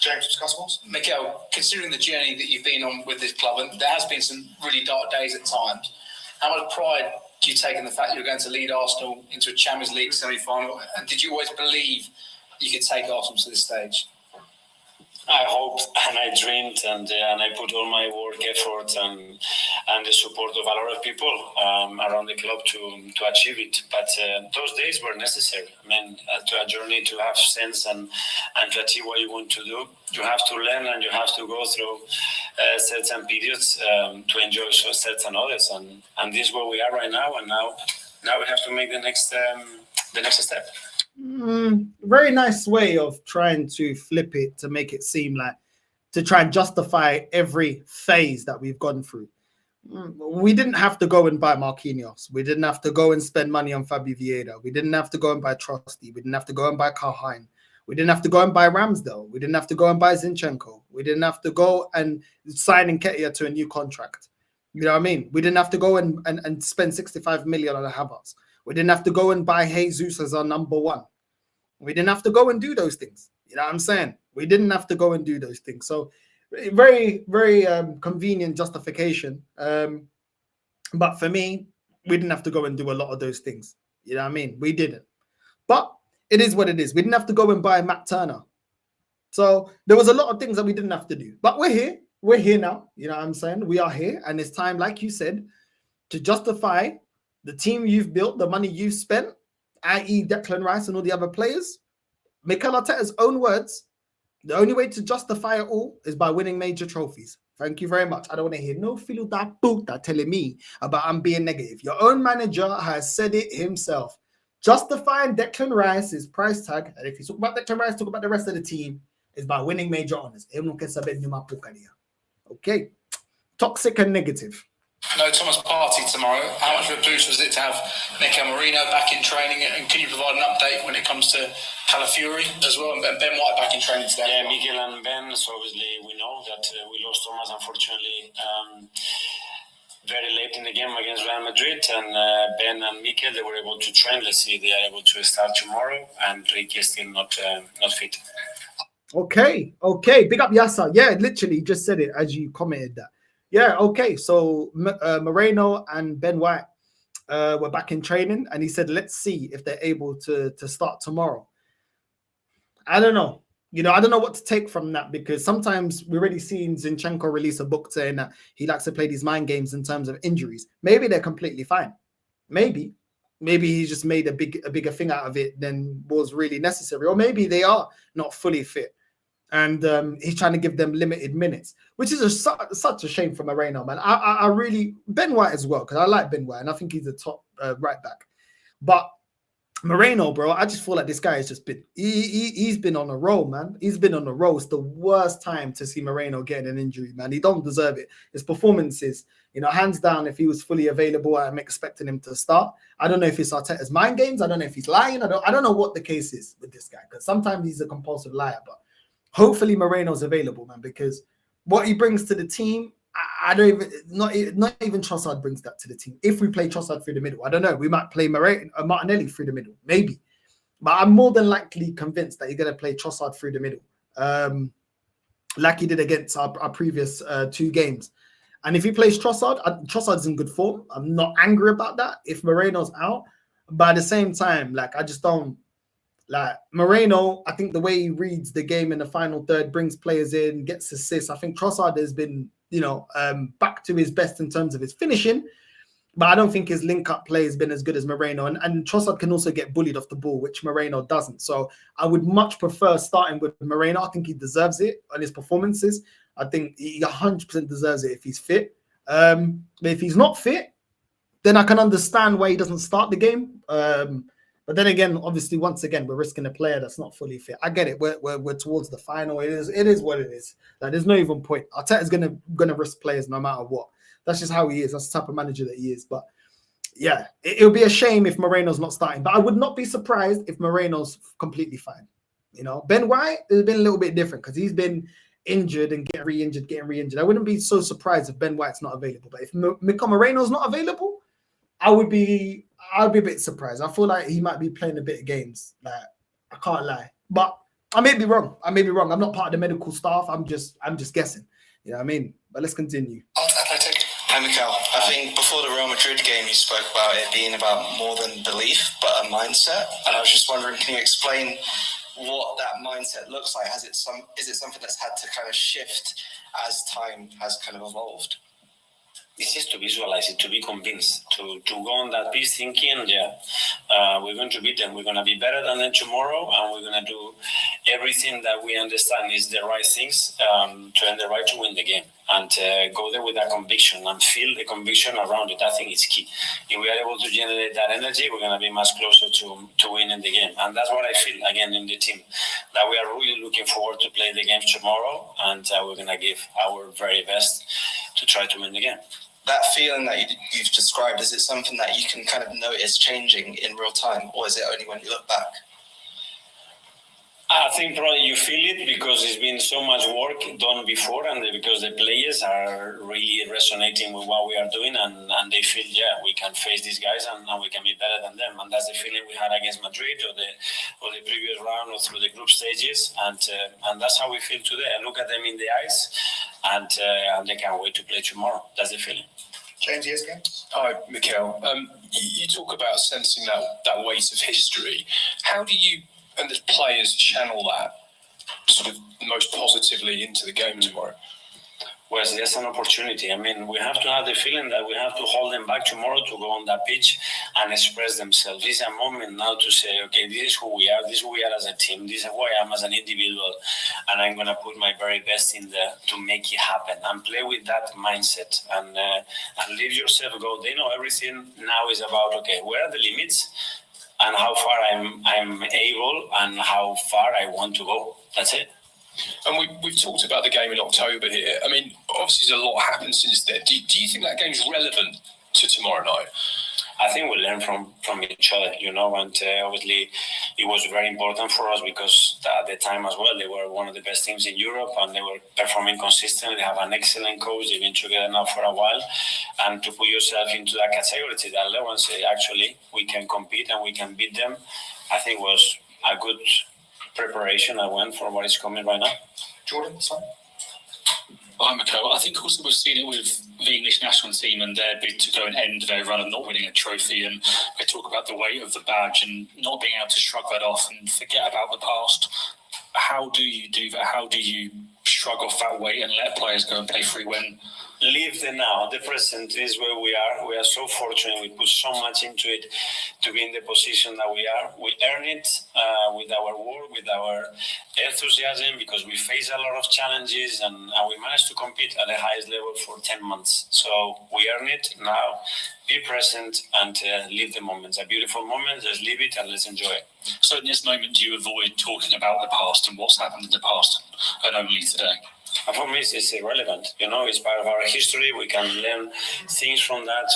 James, discussable. Mikel, considering the journey that you've been on with this club, and there has been some really dark days at times, how much pride do you take in the fact you're going to lead Arsenal into a Champions League semi-final? And did you always believe you could take Arsenal to this stage? I hoped and I dreamed and I put all my work, effort and the support of a lot of people around the club to achieve it. But those days were necessary. I mean, to a journey to have sense and to achieve what you want to do, you have to learn and you have to go through certain periods to enjoy certain others. And this is where we are right now. And now we have to make the next step. Very nice way of trying to flip it to make it seem like to try and justify every phase that we've gone through. We didn't have to go and buy Marquinhos. We didn't have to go and spend money on Fabio Vieira. We didn't have to go and buy Trusty. We didn't have to go and buy Carhine. We didn't have to go and buy Ramsdale. We didn't have to go and buy Zinchenko. We didn't have to go and sign Nketiah to a new contract. You know what I mean? We didn't have to go and spend 65 million on a Havertz. We didn't have to go and buy Jesus as our number one. We didn't have to go and do those things. You know what I'm saying? We didn't have to go and do those things. So very, very convenient justification. But for me, we didn't have to go and do a lot of those things. You know what I mean? We didn't. But it is what it is. We didn't have to go and buy Matt Turner. So there was a lot of things that we didn't have to do. But we're here. We're here now. You know what I'm saying? We are here. And it's time, like you said, to justify the team you've built, the money you've spent, i.e. Declan Rice and all the other players. Mikel Arteta's own words, the only way to justify it all is by winning major trophies. Thank you very much. I don't want to hear no filo da puta telling me about I'm being negative. Your own manager has said it himself. Justifying Declan Rice's price tag, and if you talk about Declan Rice, talk about the rest of the team, is by winning major honors. Okay. Toxic and negative. No Thomas Partey tomorrow. How much of a boost was it to have Mikel Merino back in training? And can you provide an update when it comes to Calafiori as well? And Ben White back in training today? Yeah, Mikel and Ben. So obviously we know that we lost Thomas, unfortunately, very late in the game against Real Madrid. And Ben and Mikel, they were able to train. Let's see if they are able to start tomorrow. And Ricky is still not fit. Okay. Big up Yasa. Yeah, literally just said it as you commented that. Yeah, okay. So Moreno and Ben White were back in training, and he said, let's see if they're able to start tomorrow. I don't know. You know, I don't know what to take from that, because sometimes we've already seen Zinchenko release a book saying that he likes to play these mind games in terms of injuries. Maybe they're completely fine. Maybe he just made a bigger thing out of it than was really necessary. Or maybe they are not fully fit. And he's trying to give them limited minutes, which is such a shame for Moreno, man. I really, Ben White as well, because I like Ben White, and I think he's a top right back. But Moreno, bro, I just feel like this guy has just been, he's been on a roll, man. He's been on a roll. It's the worst time to see Moreno getting an injury, man. He don't deserve it. His performances, you know, hands down, if he was fully available, I'm expecting him to start. I don't know if it's Arteta's mind games. I don't know if he's lying. I don't know what the case is with this guy, because sometimes he's a compulsive liar, but hopefully Moreno's available, man, because what he brings to the team, I don't even, not even Trossard brings that to the team. If we play Trossard through the middle, I don't know. We might play Martinelli through the middle, maybe. But I'm more than likely convinced that you're going to play Trossard through the middle, like he did against our previous 2 games. And if he plays Trossard, Trossard's in good form. I'm not angry about that if Moreno's out. But at the same time, like, I just don't, like, Moreno, I think the way he reads the game in the final third, brings players in, gets assists. I think Trossard has been, you know, back to his best in terms of his finishing. But I don't think his link-up play has been as good as Moreno. And Trossard can also get bullied off the ball, which Moreno doesn't. So I would much prefer starting with Moreno. I think he deserves it on his performances. I think he 100% deserves it if he's fit. But if he's not fit, then I can understand why he doesn't start the game. But then again, obviously, once again, we're risking a player that's not fully fit. I get it. We're towards the final. It is what it is. Like, there's no even point. Arteta's gonna risk players no matter what. That's just how he is. That's the type of manager that he is. But yeah, it'll be a shame if Moreno's not starting. But I would not be surprised if Moreno's completely fine. You know, Ben White has been a little bit different because he's been injured and getting re-injured. I wouldn't be so surprised if Ben White's not available. But if Mikel Moreno's not available, I would be a bit surprised. I feel like he might be playing a bit of games. Like, I can't lie. But I may be wrong. I'm not part of the medical staff. I'm just guessing. You know what I mean? But let's continue. Hi, Mikel. I think before the Real Madrid game, you spoke about it being about more than belief, but a mindset. And I was just wondering, can you explain what that mindset looks like? Is it something that's had to kind of shift as time has kind of evolved? This is to visualize it, to be convinced, to go on that piece thinking, we're going to beat them. We're going to be better than them tomorrow, and we're going to do everything that we understand is the right things to earn the right to win the game. And go there with that conviction and feel the conviction around it. I think it's key. If we are able to generate that energy, we're going to be much closer to winning the game. And that's what I feel, again, in the team, that we are really looking forward to play the games tomorrow, and we're going to give our very best to try to win the game. That feeling that you've described, is it something that you can kind of notice changing in real time, or is it only when you look back? I think probably you feel it because it's been so much work done before, and because the players are really resonating with what we are doing, and they feel, we can face these guys and we can be better than them. And that's the feeling we had against Madrid or the previous round or through the group stages. And that's how we feel today. I look at them in the eyes and they can't wait to play tomorrow. That's the feeling. James, yes, again. Hi, Mikel. You talk about sensing that weight of history. How do you and the players channel that sort of most positively into the game tomorrow? Well, there's an opportunity. I mean, we have to have the feeling that we have to hold them back tomorrow to go on that pitch and express themselves. This is a moment now to say, okay, this is who we are. This is who we are as a team. This is who I am as an individual. And I'm going to put my very best in there to make it happen and play with that mindset and leave yourself go. They know everything now is about, okay, where are the limits? And how far I'm able and how far I want to go. That's it. And we've talked about the game in October here. I mean, obviously there's a lot happened since then. Do you think that game's relevant to tomorrow night? I think we learn from each other, you know, and obviously it was very important for us because at the time as well, they were one of the best teams in Europe and they were performing consistently. They have an excellent coach. They've been together now for a while. And to put yourself into that category, to that level and say, actually, we can compete and we can beat them, I think was a good preparation I went for what is coming right now. Jordan, sorry. Hi, Mikel. I think also we've seen it with the English national team and their bid to go and end their run of not winning a trophy. And they talk about the weight of the badge and not being able to shrug that off and forget about the past. How do you do that? How do you shrug off that weight and let players go and play free when? Live the now. The present is where we are. We are so fortunate. We put so much into it to be in the position that we are. We earn it with our work, with our enthusiasm, because we face a lot of challenges and we managed to compete at the highest level for 10 months. So we earn it now. Be present and live the moments. A beautiful moment. Just live it and let's enjoy it. So in this moment, do you avoid talking about the past and what's happened in the past and only today? And for me, it's irrelevant. You know, it's part of our history. We can learn things from that.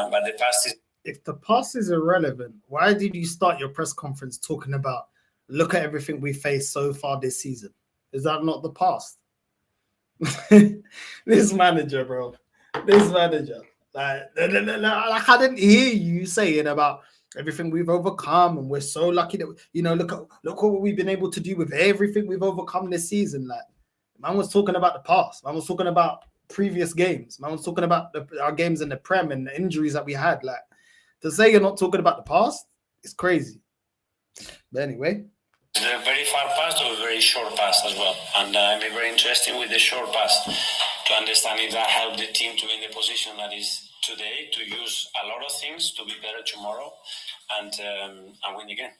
But the past is... If the past is irrelevant, why did you start your press conference talking about, look at everything we faced so far this season? Is that not the past? This manager, bro. This manager. Like I didn't hear you saying about everything we've overcome, and we're so lucky that look what we've been able to do with everything we've overcome this season. Like, man was talking about the past. Man was talking about previous games. Man was talking about our games in the Prem and the injuries that we had. Like, to say you're not talking about the past, it's crazy. But anyway. A very far pass or a very short pass as well. And I'm very interested with the short pass to understand if that helped the team to be in the position that is today, to use a lot of things to be better tomorrow and win the game.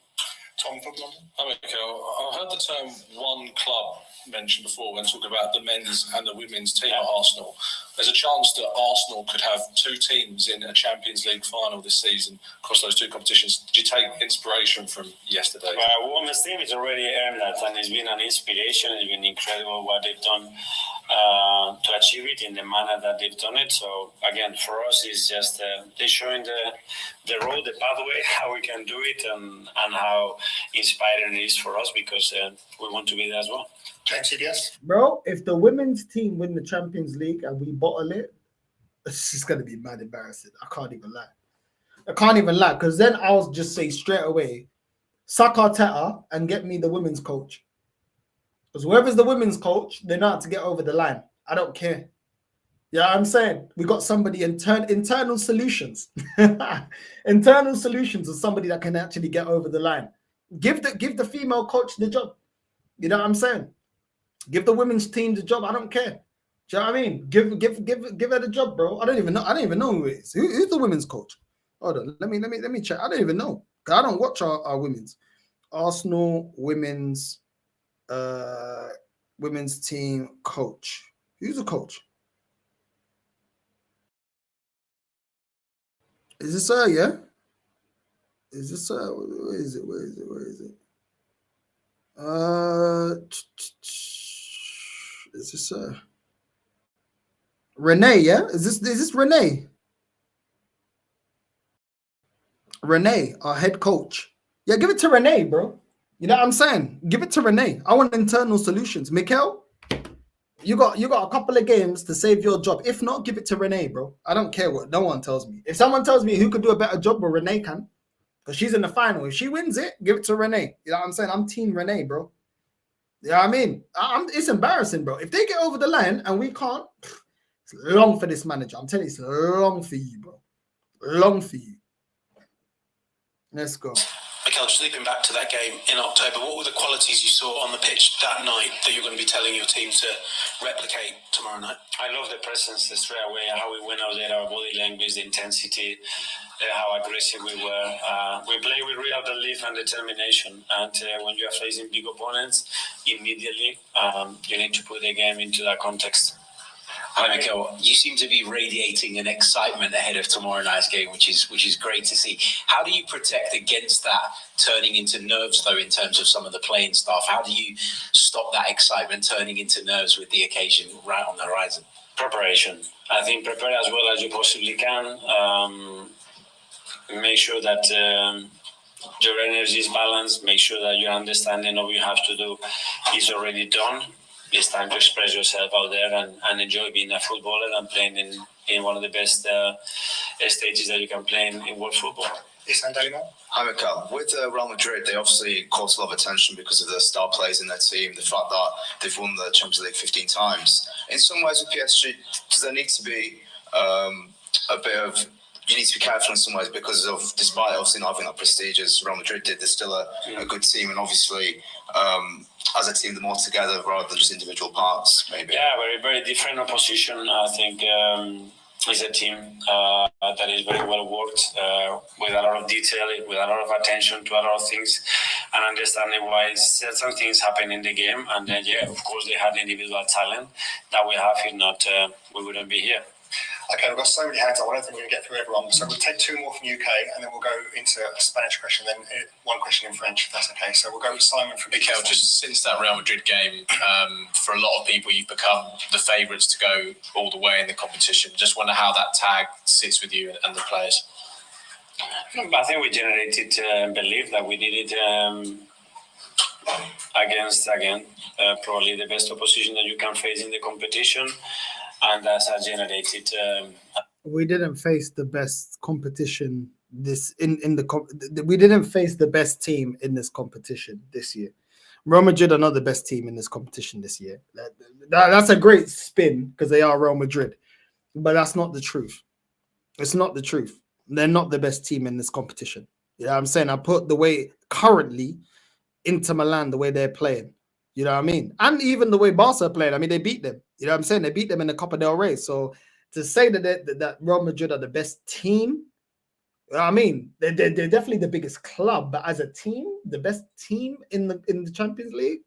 Tom from London. Hi, Mikel. I heard the term one club mentioned before when talking about the men's and the women's team at Arsenal. There's a chance that Arsenal could have two teams in a Champions League final this season across those two competitions. Did you take inspiration from yesterday? Well, women's team has already earned that, and it's been an inspiration. It's been incredible what they've done to achieve it in the manner that they've done it. So again, for us, it's just they're showing the road, the pathway, how we can do it, and how inspiring it is for us, because we want to be there as well. Yes. Bro, if the women's team win the Champions League and we bottle it, it's just going to be mad embarrassing. I can't even lie. Because then I'll just say straight away, sack Arteta and get me the women's coach. Because whoever's the women's coach, they know how to get over the line. I don't care. Yeah, I'm saying we got somebody internal solutions. Internal solutions of somebody that can actually get over the line. Give the female coach the job. You know what I'm saying? Give the women's team the job. I don't care. Do you know what I mean? Give her the job, bro. I don't even know who it is. Who's the women's coach? Hold on. Let me check. I don't even know. I don't watch our women's. Arsenal women's team coach. Who's the coach? Is this her? Yeah. Is this her? Where is it? Is this Renee? Yeah. Is this Renee? Renee, our head coach. Yeah, give it to Renee, bro. You know what I'm saying? Give it to Renee. I want internal solutions. Mikel, you got a couple of games to save your job. If not, give it to Renee, bro. I don't care what no one tells me. If someone tells me who could do a better job, well, Renee can. Because she's in the final. If she wins it, give it to Renee. You know what I'm saying? I'm team Renee, bro. You know what I mean? It's embarrassing, bro. If they get over the line and we can't, it's long for this manager. I'm telling you, it's long for you, bro. Long for you. Let's go. Mikel, just looping back to that game in October, what were the qualities you saw on the pitch that night that you're going to be telling your team to replicate tomorrow night? I love the presence straight away, how we went out there, our body language, the intensity, how aggressive we were. We play with real belief and determination. And when you are facing big opponents, immediately you need to put the game into that context. Hi, Mikel. You seem to be radiating an excitement ahead of tomorrow night's game, which is great to see. How do you protect against that turning into nerves, though, in terms of some of the playing staff? How do you stop that excitement turning into nerves with the occasion right on the horizon? Preparation. I think prepare as well as you possibly can. Make sure that your energy is balanced. Make sure that your understanding of what you have to do is already done. It's time to express yourself out there and enjoy being a footballer and playing in one of the best stages that you can play in world football. Hi, Mikel. With Real Madrid, they obviously caught a lot of attention because of the star players in their team, the fact that they've won the Champions League 15 times. In some ways with PSG, does there need to be a bit of... You need to be careful in some ways because of, despite obviously not having that prestige as Real Madrid did, they're still a good team, and obviously as a team, they're more together rather than just individual parts, maybe. Yeah, very, very different opposition. I think it's a team that is very well worked, with a lot of detail, with a lot of attention to a lot of things, and understanding why certain things happen in the game. And then, yeah, of course, they have individual talent that we have. If not, we wouldn't be here. Okay, we've got so many hands. I don't think we're going to get through everyone. So we'll take two more from UK, and then we'll go into a Spanish question, then one question in French, if that's okay. So we'll go with Simon from Mikel, just since that Real Madrid game, for a lot of people, you've become the favourites to go all the way in the competition. Just wonder how that tag sits with you and the players. I think we generated belief that we did it against, again, probably the best opposition that you can face in the competition, and that has generated. We didn't face the best competition we didn't face the best team in this competition this year. Real Madrid are not the best team in this competition this year. That's a great spin because they are Real Madrid, but that's not the truth. It's not the truth. They're not the best team in this competition. You know what I'm saying? I put the way currently Inter Milan, the way they're playing. You know what I mean? And even the way Barca played. I mean, they beat them. You know what I'm saying? They beat them in the Copa del Rey. So to say that Real Madrid are the best team, I mean, they're definitely the biggest club, but as a team, the best team in the Champions League,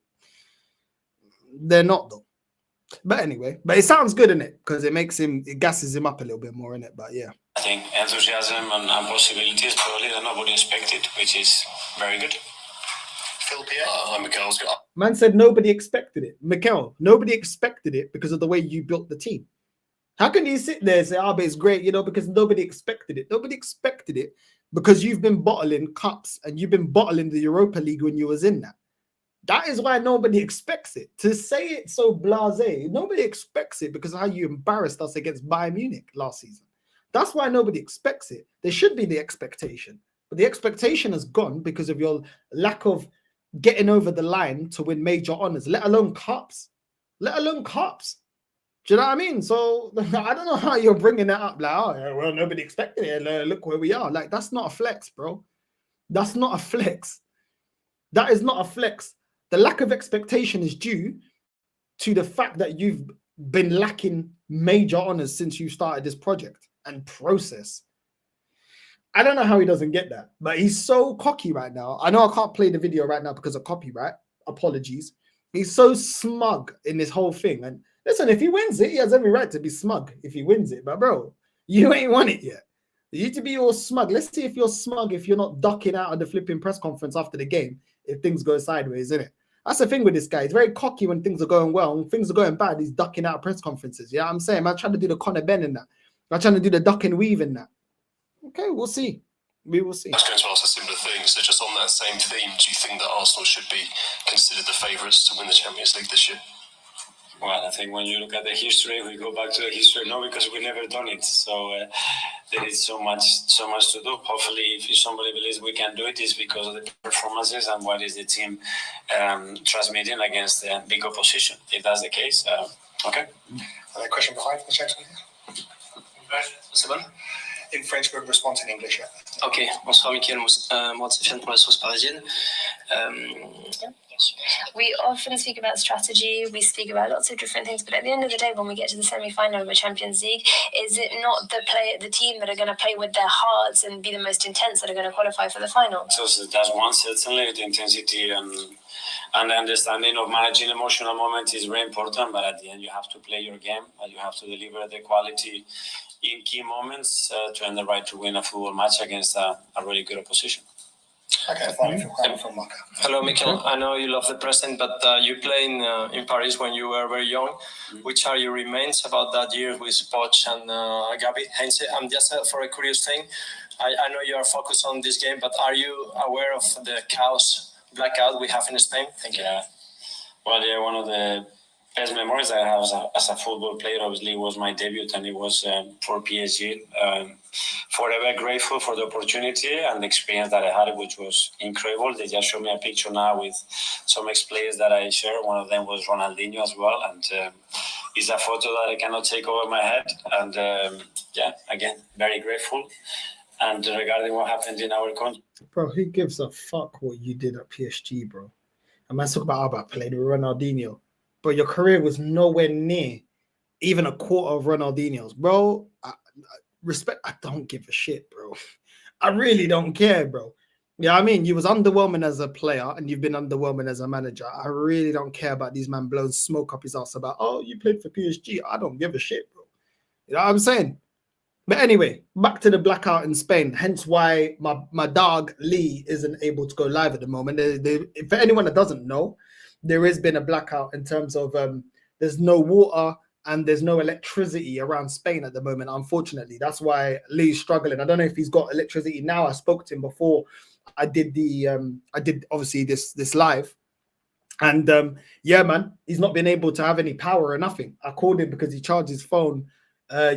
they're not though. But anyway, but it sounds good in it because it gasses him up a little bit more in it. But yeah, I think enthusiasm and possibilities probably that nobody expected, which is very good. Phil Pierre. Mikel's got. Man said nobody expected it. Mikel, nobody expected it because of the way you built the team. How can you sit there and say, but it's great, you know, because nobody expected it. Nobody expected it because you've been bottling cups and you've been bottling the Europa League when you was in that. That is why nobody expects it. To say it so blasé, nobody expects it because of how you embarrassed us against Bayern Munich last season. That's why nobody expects it. There should be the expectation. But the expectation has gone because of your lack of getting over the line to win major honors, let alone cups. Let alone cups. Do you know what I mean? So I don't know how you're bringing that up. Like, well, nobody expected it. Look where we are. Like, that's not a flex, bro. That's not a flex. That is not a flex. The lack of expectation is due to the fact that you've been lacking major honors since you started this project and process. I don't know how he doesn't get that, but he's so cocky right now. I know I can't play the video right now because of copyright. Apologies. He's so smug in this whole thing. And listen, if he wins it, he has every right to be smug if he wins it. But bro, you ain't won it yet. You need to be all smug. Let's see if you're smug if you're not ducking out of the flipping press conference after the game if things go sideways, isn't it? That's the thing with this guy. He's very cocky when things are going well. When things are going bad, he's ducking out of press conferences. You know what I'm saying? I'm trying to do the Conor Ben in that. I'm trying to do the duck and weave in that. Okay, we'll see. We will see. I was going to ask a similar thing. So just on that same theme, do you think that Arsenal should be considered the favourites to win the Champions League this year? Well, I think when you look at the history, we go back to the history, no, because we've never done it. So there is so much to do. Hopefully, if somebody believes we can do it, it's because of the performances and what is the team transmitting against the big opposition. If that's the case, okay. Another question behind the gentleman. C'est bon? In French, but response in English. Ok, bonsoir Mikel, moi Sofiane pour la source parisienne. We often speak about strategy, we speak about lots of different things, but at the end of the day, when we get to the semi-final of a Champions League, is it not the team that are going to play with their hearts and be the most intense that are going to qualify for the final? So that's one, certainly, the intensity and the understanding of managing emotional moments is very important, but at the end you have to play your game and you have to deliver the quality in key moments to earn the right to win a football match against a really good opposition. Okay, from Marco. Hello, Mikel. I know you love the present, but you played in Paris when you were very young. Which are your remains about that year with Poch and Gabi? Heinze, I'm just for a curious thing. I know you are focused on this game, but are you aware of the chaos blackout we have in Spain? Thank you. Yeah. Well, yeah, one of the best memories I have as a football player, obviously, was my debut, and it was for PSG. Forever grateful for the opportunity and the experience that I had, which was incredible. They just showed me a picture now with some ex-players that I share. One of them was Ronaldinho as well, and it's a photo that I cannot take over my head. And yeah, again, very grateful. And regarding what happened in our country, bro, who gives a fuck what you did at PSG, bro? And let's talk about how I played with Ronaldinho. But your career was nowhere near even a quarter of Ronaldinho's, bro. Respect, I don't give a shit, bro. I really don't care, bro. Yeah, I mean, you was underwhelming as a player and you've been underwhelming as a manager. I really don't care about these man blowing smoke up his ass about, oh, you played for PSG. I don't give a shit, bro. You know what I'm saying? But anyway, back to the blackout in Spain. Hence why my dog Lee isn't able to go live at the moment. For anyone that doesn't know, there has been a blackout in terms of there's no water and there's no electricity around Spain at the moment, unfortunately. That's why Lee's struggling. I don't know if he's got electricity now. I spoke to him before I did obviously this live. And yeah, man, he's not been able to have any power or nothing. I called him because he charged his phone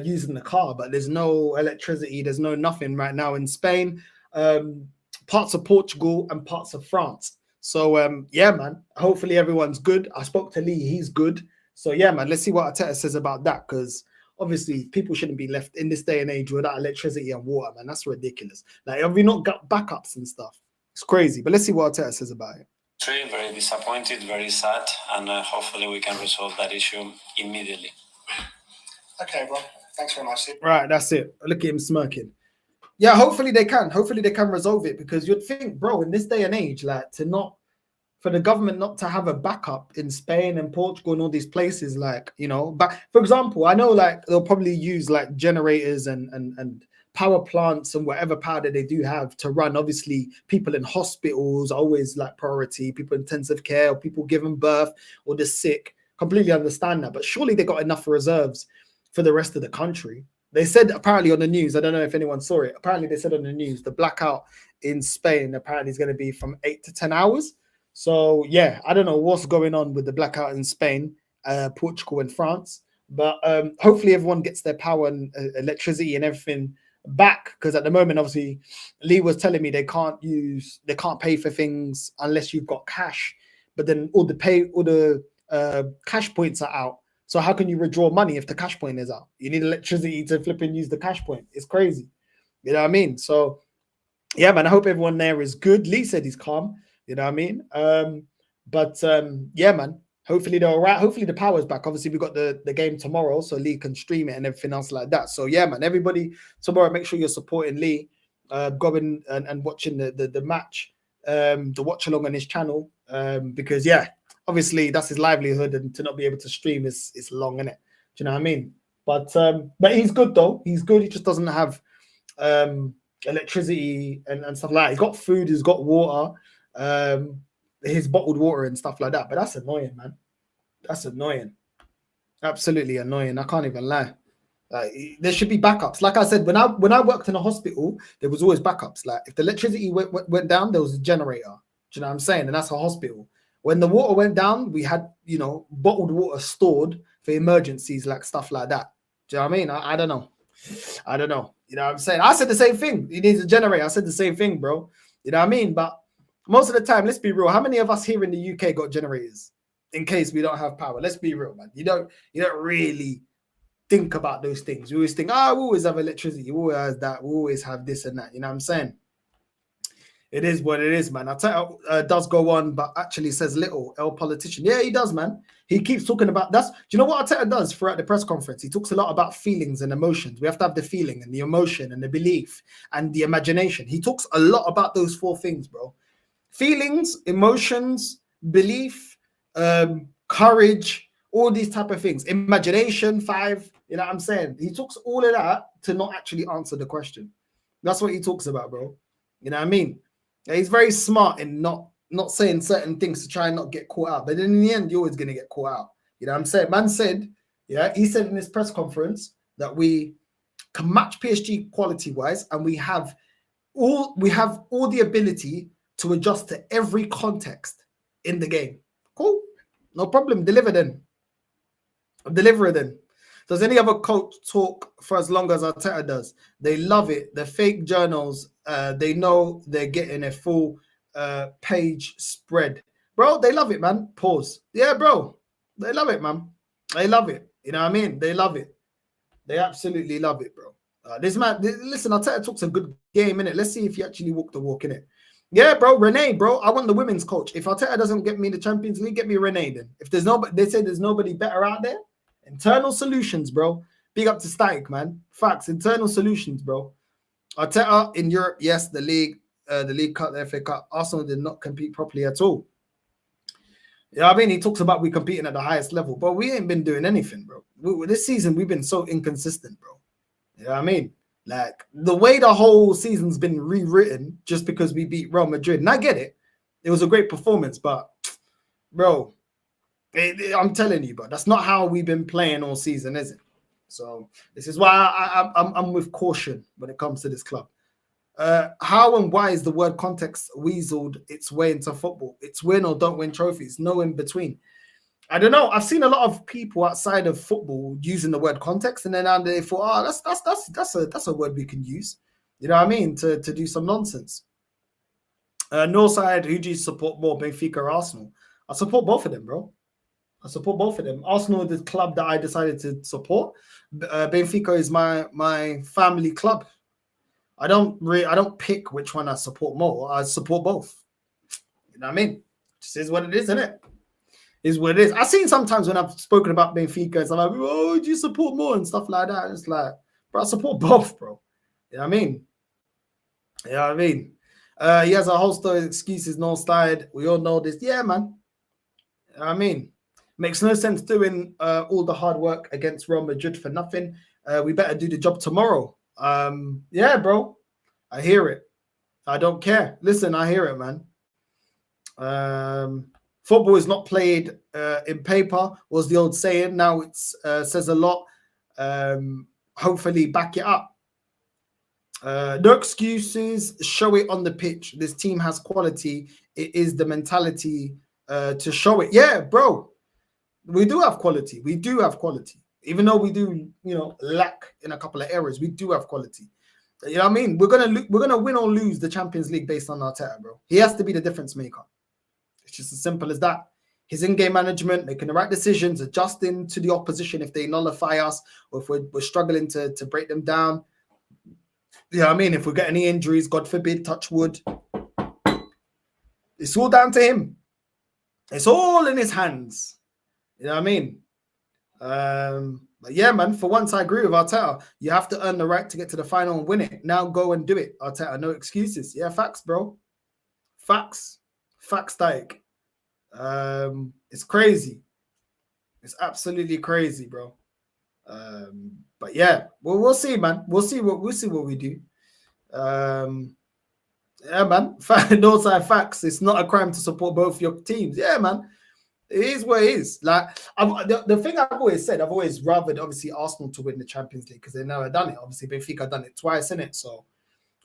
using the car, but there's no electricity, there's no nothing right now in Spain, parts of Portugal and parts of France. So yeah, man, hopefully everyone's good. I spoke to Lee, he's good. So yeah, man, let's see what Arteta says about that, because obviously people shouldn't be left in this day and age without electricity and water, man. That's ridiculous. Like, have we not got backups and stuff? It's crazy. But let's see what Arteta says about it. Very disappointed, very sad, and hopefully we can resolve that issue immediately. Okay, well, thanks very much. Right, that's it. Look at him smirking. Yeah, hopefully they can. Hopefully they can resolve it, because you'd think, bro, in this day and age, like, for the government not to have a backup in Spain and Portugal and all these places, like, you know, but for example, I know like they'll probably use like generators and power plants and whatever power that they do have to run. Obviously, people in hospitals are always like priority, people in intensive care, or people giving birth or the sick. Completely understand that, but surely they got enough reserves for the rest of the country. They said apparently on the news, I don't know if anyone saw it, apparently they said on the news, the blackout in Spain apparently is going to be from 8 to 10 hours. So yeah, I don't know what's going on with the blackout in Spain, Portugal and France, but hopefully everyone gets their power and electricity and everything back, because at the moment, obviously, Lee was telling me they can't pay for things unless you've got cash, but then all the cash points are out. So how can you withdraw money if the cash point is out? You need electricity to flip and use the cash point. It's crazy. You know what I mean? So yeah, man, I hope everyone there is good. Lee said he's calm. You know what I mean? Yeah, man, hopefully they're all right. Hopefully the power's back. Obviously, we got the game tomorrow, so Lee can stream it and everything else like that. So yeah, man, everybody tomorrow, make sure you're supporting Lee, going and watching the match, the watch along on his channel, because yeah, obviously that's his livelihood, and to not be able to stream is long, innit? Do you know what I mean? But he's good though. He's good. He just doesn't have electricity and stuff like that. He's got food, he's got water, his bottled water and stuff like that. But that's annoying, man. That's annoying. Absolutely annoying. I can't even lie. Like, there should be backups. Like I said, when I worked in a hospital, there was always backups. Like if the electricity went down, there was a generator. Do you know what I'm saying? And that's a hospital. When the water went down, we had, you know, bottled water stored for emergencies, like stuff like that. Do you know what I mean? I don't know. I don't know. You know what I'm saying? I said the same thing. He needs a generator. I said the same thing, bro. You know what I mean? But most of the time, let's be real. How many of us here in the UK got generators in case we don't have power? Let's be real, man. You don't really think about those things. You always think, we always have electricity. We always have that. We always have this and that. You know what I'm saying? It is what it is, man. Arteta does go on, but actually says little. Politician. Yeah, he does, man. He keeps talking about that's. Do you know what Arteta does throughout the press conference? He talks a lot about feelings and emotions. We have to have the feeling and the emotion and the belief and the imagination. He talks a lot about those 4 things, bro. Feelings, emotions, belief, courage, all these type of things. Imagination, 5. You know what I'm saying? He talks all of that to not actually answer the question. That's what he talks about, bro. You know what I mean? He's very smart in not saying certain things to try and not get caught out. But in the end, you're always going to get caught out. You know what I'm saying? Man said, yeah, he said in his press conference that we can match PSG quality-wise, and we have all the ability to adjust to every context in the game. Cool. No problem. Deliver then. Deliver then. Does any other coach talk for as long as Arteta does? They love it. The fake journals, they know they're getting a full page spread. Bro, they love it, man. Pause. Yeah, bro. They love it, man. They love it. You know what I mean? They love it. They absolutely love it, bro. This man, listen, Arteta talks a good game, innit? Let's see if he actually walked the walk, innit? Yeah, bro, Renee, bro. I want the women's coach. If Arteta doesn't get me the Champions League, get me Renee then. If there's nobody, they say there's nobody better out there. Internal solutions, bro. Big up to Static, man. Facts. Internal solutions, bro. Arteta in Europe, yes. The league cut, the FA Cup. Arsenal did not compete properly at all. Yeah, I mean, he talks about we competing at the highest level, but we ain't been doing anything, bro. This season, we've been so inconsistent, bro. You know what I mean? Like, the way the whole season's been rewritten just because we beat Real Madrid. And I get it. It was a great performance, but, bro, I'm telling you, bro, that's not how we've been playing all season, is it? So this is why I'm with caution when it comes to this club. How and why is the word context weaseled its way into football? It's win or don't win trophies, no in between. I don't know. I've seen a lot of people outside of football using the word context, and then they thought, oh, that's a word we can use. You know what I mean? To do some nonsense. Northside, who do you support more, Benfica or Arsenal? I support both of them, bro. I support both of them. Arsenal is the club that I decided to support. Benfica is my family club. I don't pick which one I support more. I support both. You know what I mean? This is what it is, isn't it? Is what it is. I've seen sometimes when I've spoken about Benfica, it's like, oh, do you support more and stuff like that? It's like, bro, I support both, bro. You know what I mean? You know what I mean? He has a whole story of excuses, no slide. We all know this. Yeah, man. You know what I mean? Makes no sense doing all the hard work against Real Madrid for nothing. We better do the job tomorrow. Yeah, bro. I hear it. I don't care. Listen, I hear it, man. Football is not played in paper, was the old saying. Now it says a lot. Hopefully back it up. No excuses. Show it on the pitch. This team has quality. It is the mentality to show it. Yeah, bro. We do have quality. We do have quality. Even though we do, lack in a couple of areas, we do have quality. You know what I mean? We're gonna win or lose the Champions League based on Arteta, bro. He has to be the difference maker. It's just as simple as that. His in-game management, making the right decisions, adjusting to the opposition if they nullify us, or if we're struggling to break them down. You know what I mean? If we get any injuries, God forbid, touch wood. It's all down to him. It's all in his hands. You know what I mean? But yeah, man, for once I agree with Arteta. You have to earn the right to get to the final and win it. Now go and do it, Arteta. No excuses. Yeah, facts, bro. Facts. Facts, Dyke. It's crazy. It's absolutely crazy, bro. But yeah, we'll see, man. We'll see what we do. Yeah, man. Northside facts. It's not a crime to support both your teams. Yeah, man. It is what it is. Like the thing I've always said, I've always rathered obviously Arsenal to win the Champions League because they've never done it. Obviously, Benfica done it twice, innit? So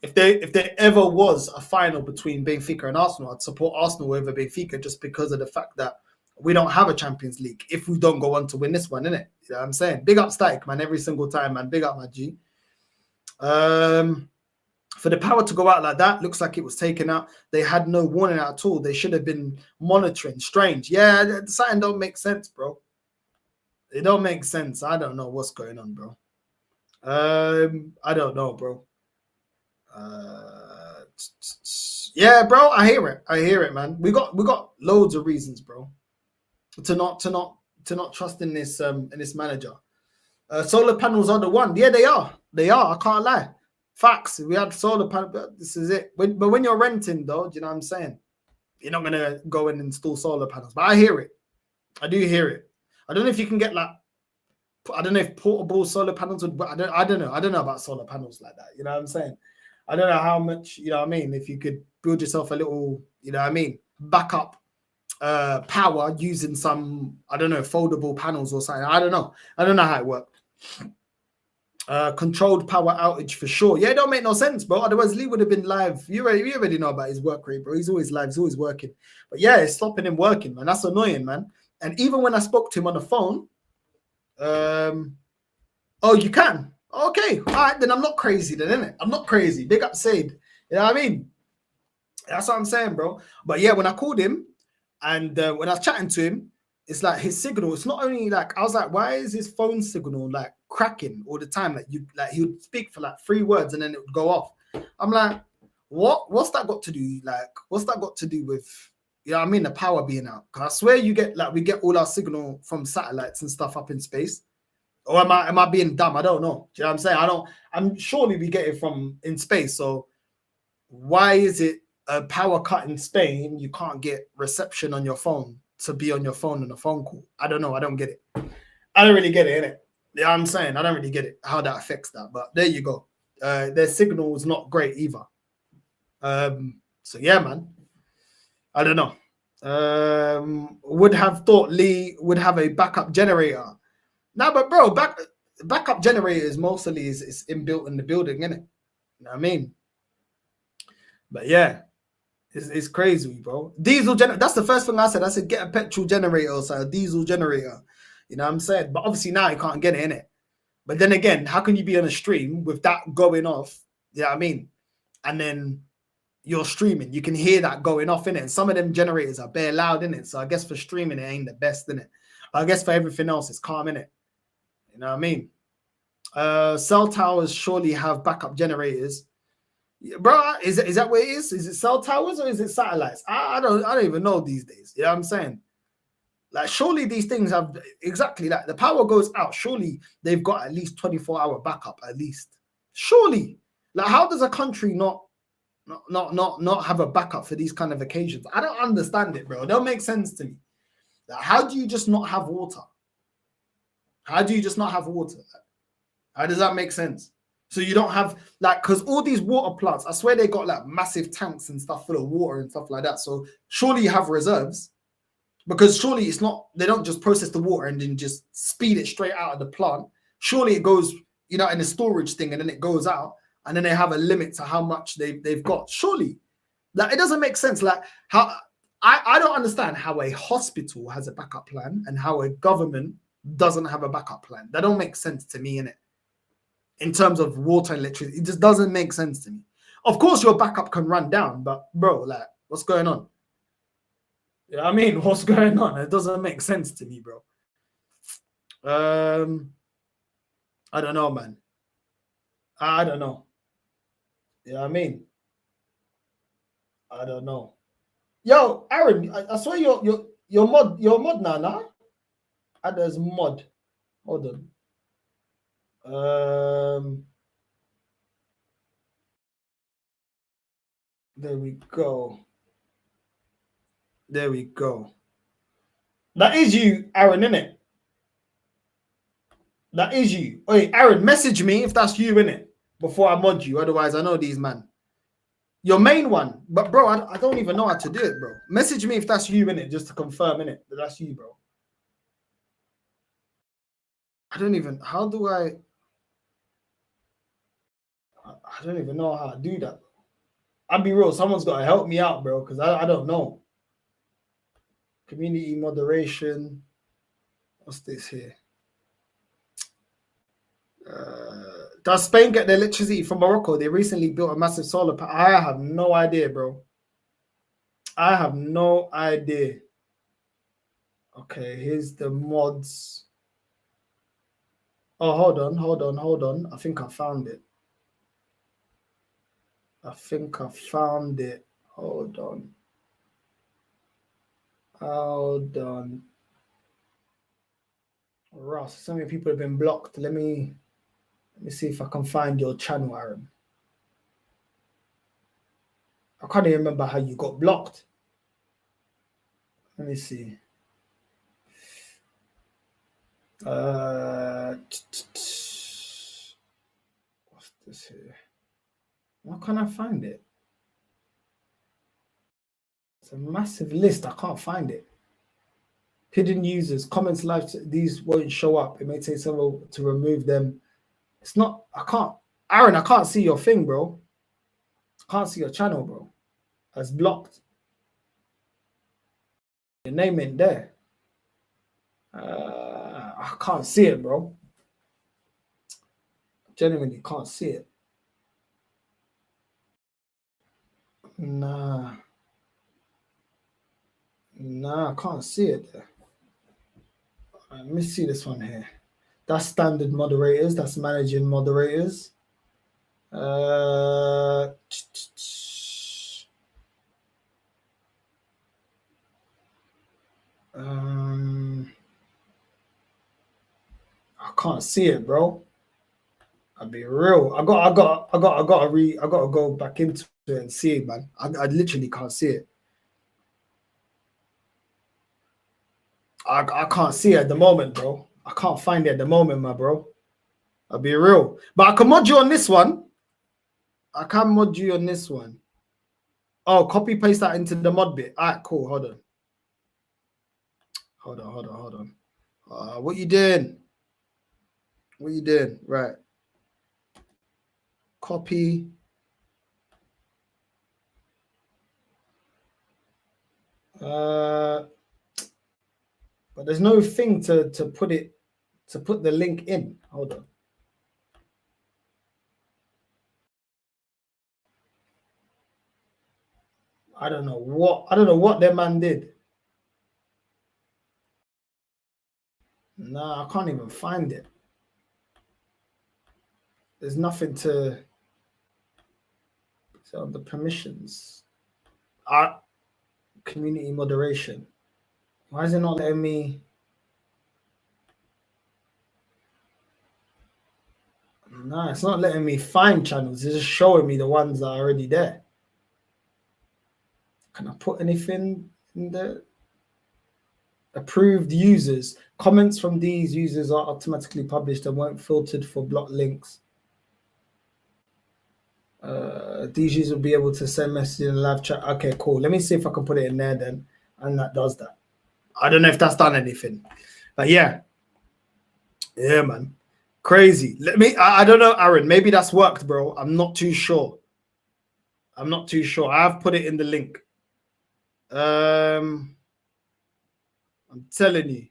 if there ever was a final between Benfica and Arsenal, I'd support Arsenal over Benfica just because of the fact that we don't have a Champions League if we don't go on to win this one, innit? You know what I'm saying? Big up Stike, man, every single time, man. Big up my G. For the power to go out like that, looks like it was taken out. They had no warning at all. They should have been monitoring. Strange. Yeah, something don't make sense, bro. It don't make sense. I don't know what's going on, bro. I don't know, bro. Yeah, bro, I hear it. I hear it, man. We got loads of reasons, bro, to not trust in this manager. Solar panels are the one. Yeah, they are. They are. I can't lie. Facts. We had solar panels. This is it. But when you're renting, though, do you know what I'm saying? You're not gonna go and install solar panels. But I hear it. I do hear it. I don't know if you can get like, I don't know if portable solar panels would. But I don't know. I don't know about solar panels like that. You know what I'm saying? I don't know how much. You know what I mean? If you could build yourself a little, you know what I mean, backup power using some, I don't know, foldable panels or something. I don't know. I don't know how it works. Controlled power outage for sure. Yeah, it don't make no sense, bro. Otherwise, Lee would have been live. You already know about his work rate, bro. He's always live. He's always working. But yeah, it's stopping him working, man. That's annoying, man. And even when I spoke to him on the phone, oh, you can. Okay, all right, then I'm not crazy then, innit? I'm not crazy. Big up Said. You know what I mean? That's what I'm saying, bro. But yeah, when I called him and when I was chatting to him, it's like his signal. It's not only like, I was like, why is his phone signal like cracking all the time? Like he would speak for like 3 words and then it would go off. I'm like, what's that got to do? Like, what's that got to do with, you know what I mean, the power being out? Because I swear we get all our signal from satellites and stuff up in space. Or am I being dumb? I don't know. Do you know what I'm saying? I'm surely we get it from in space. So why is it a power cut in Spain? You can't get reception on your phone to be on your phone on a phone call. I don't know. I don't get it. I don't really get it, innit? Yeah, I'm saying I don't really get it, how that affects that. But there you go. Their signal is not great either. So yeah, man. I don't know. Would have thought Lee would have a backup generator. No, but bro, backup generators mostly is inbuilt in the building, innit? You know what I mean? But yeah, it's crazy, bro. Diesel generator. That's the first thing I said. I said get a petrol generator or so, a diesel generator. You know what I'm saying? But obviously now you can't get it in it. But then again, how can you be on a stream with that going off? You know what I mean? And then you're streaming, you can hear that going off in it. And some of them generators are bare loud in it. So I guess for streaming, it ain't the best in it. But I guess for everything else, it's calm in it. You know what I mean? Cell towers surely have backup generators. Bro, is that what it is? Is it cell towers or is it satellites? I don't even know these days. You know what I'm saying? Like, surely these things have exactly that. The power goes out. Surely they've got at least 24-hour backup, at least. Surely. Like, how does a country not have a backup for these kind of occasions? I don't understand it, bro. It don't make sense to me. Like, how do you just not have water? How do you just not have water? How does that make sense? So you don't have, like, because all these water plants, I swear they got like massive tanks and stuff full of water and stuff like that. So surely you have reserves, because surely it's not, they don't just process the water and then just speed it straight out of the plant. Surely it goes, you know, in a storage thing and then it goes out and then they have a limit to how much they've got. Surely, like, it doesn't make sense. Like, how I don't understand how a hospital has a backup plan and how a government doesn't have a backup plan. That don't make sense to me, innit? In terms of water and electricity, it just doesn't make sense to me. Of course, your backup can run down, but bro, like, what's going on? You know what I mean? What's going on? It doesn't make sense to me, bro. I don't know, man. I don't know. You know what I mean? I don't know. Yo, Aaron, I saw your mod now, nah? There's mod. Hold on. There we go. There we go. That is you, Aaron, innit? That is you. Wait, Aaron, message me if that's you, innit? Before I mod you. Otherwise, I know these, man. Your main one. But, bro, I don't even know how to do it, bro. Message me if that's you, innit? Just to confirm, innit? That that's you, bro. I don't even... How do I don't even know how to do that. I'll be real. Someone's got to help me out, bro, because I don't know. Community moderation. What's this here? Does Spain get their electricity from Morocco? They recently built a massive solar panel. I have no idea, bro. I have no idea. Okay, here's the mods. Oh, hold on. I think I found it. Hold on. Ross, so many people have been blocked. Let me see if I can find your channel, Aaron. I can't even remember how you got blocked. Let me see. What's this here? Why can't I find it? It's a massive list. I can't find it. Hidden users, comments, live. These won't show up. It may take several to remove them. It's not. I can't. Aaron, I can't see your thing, bro. I can't see your channel, bro. It's blocked. Your name ain't there. I can't see it, bro. Genuinely can't see it. Nah, I can't see it there. Let me see this one here. That's standard moderators. That's managing moderators. I can't see it, bro. I'll be real. I gotta go back into it and see it, man. I literally can't see it. I can't see it at the moment, bro. I can't find it at the moment, my bro. I'll be real. But I can mod you on this one. I can mod you on this one. Oh, copy paste that into the mod bit. All right, cool. Hold on. What you doing? Right. Copy. But there's no thing to put the link in. Hold on. I don't know what their man did. Nah, I can't even find it. There's nothing to so the permissions. Community moderation. Why is it not letting me? Nah, it's not letting me find channels. It's just showing me the ones that are already there. Can I put anything in there? Approved users. Comments from these users are automatically published and won't filtered for blocked links. These users will be able to send messages in the live chat. Okay, cool. Let me see if I can put it in there then. And that does that. I don't know if that's done anything. But yeah. Yeah, man. Crazy. I don't know, Aaron. Maybe that's worked, bro. I'm not too sure. I've put it in the link. I'm telling you.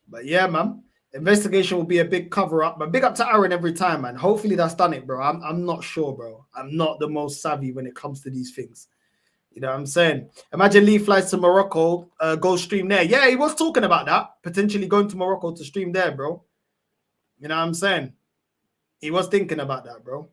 But yeah, man. Investigation will be a big cover-up. But big up to Aaron every time, man. Hopefully that's done it, bro. I'm not sure, bro. I'm not the most savvy when it comes to these things. You know what I'm saying? Imagine Lee flies to Morocco, go stream there. Yeah, he was talking about that. Potentially going to Morocco to stream there, bro. You know what I'm saying? He was thinking about that, bro.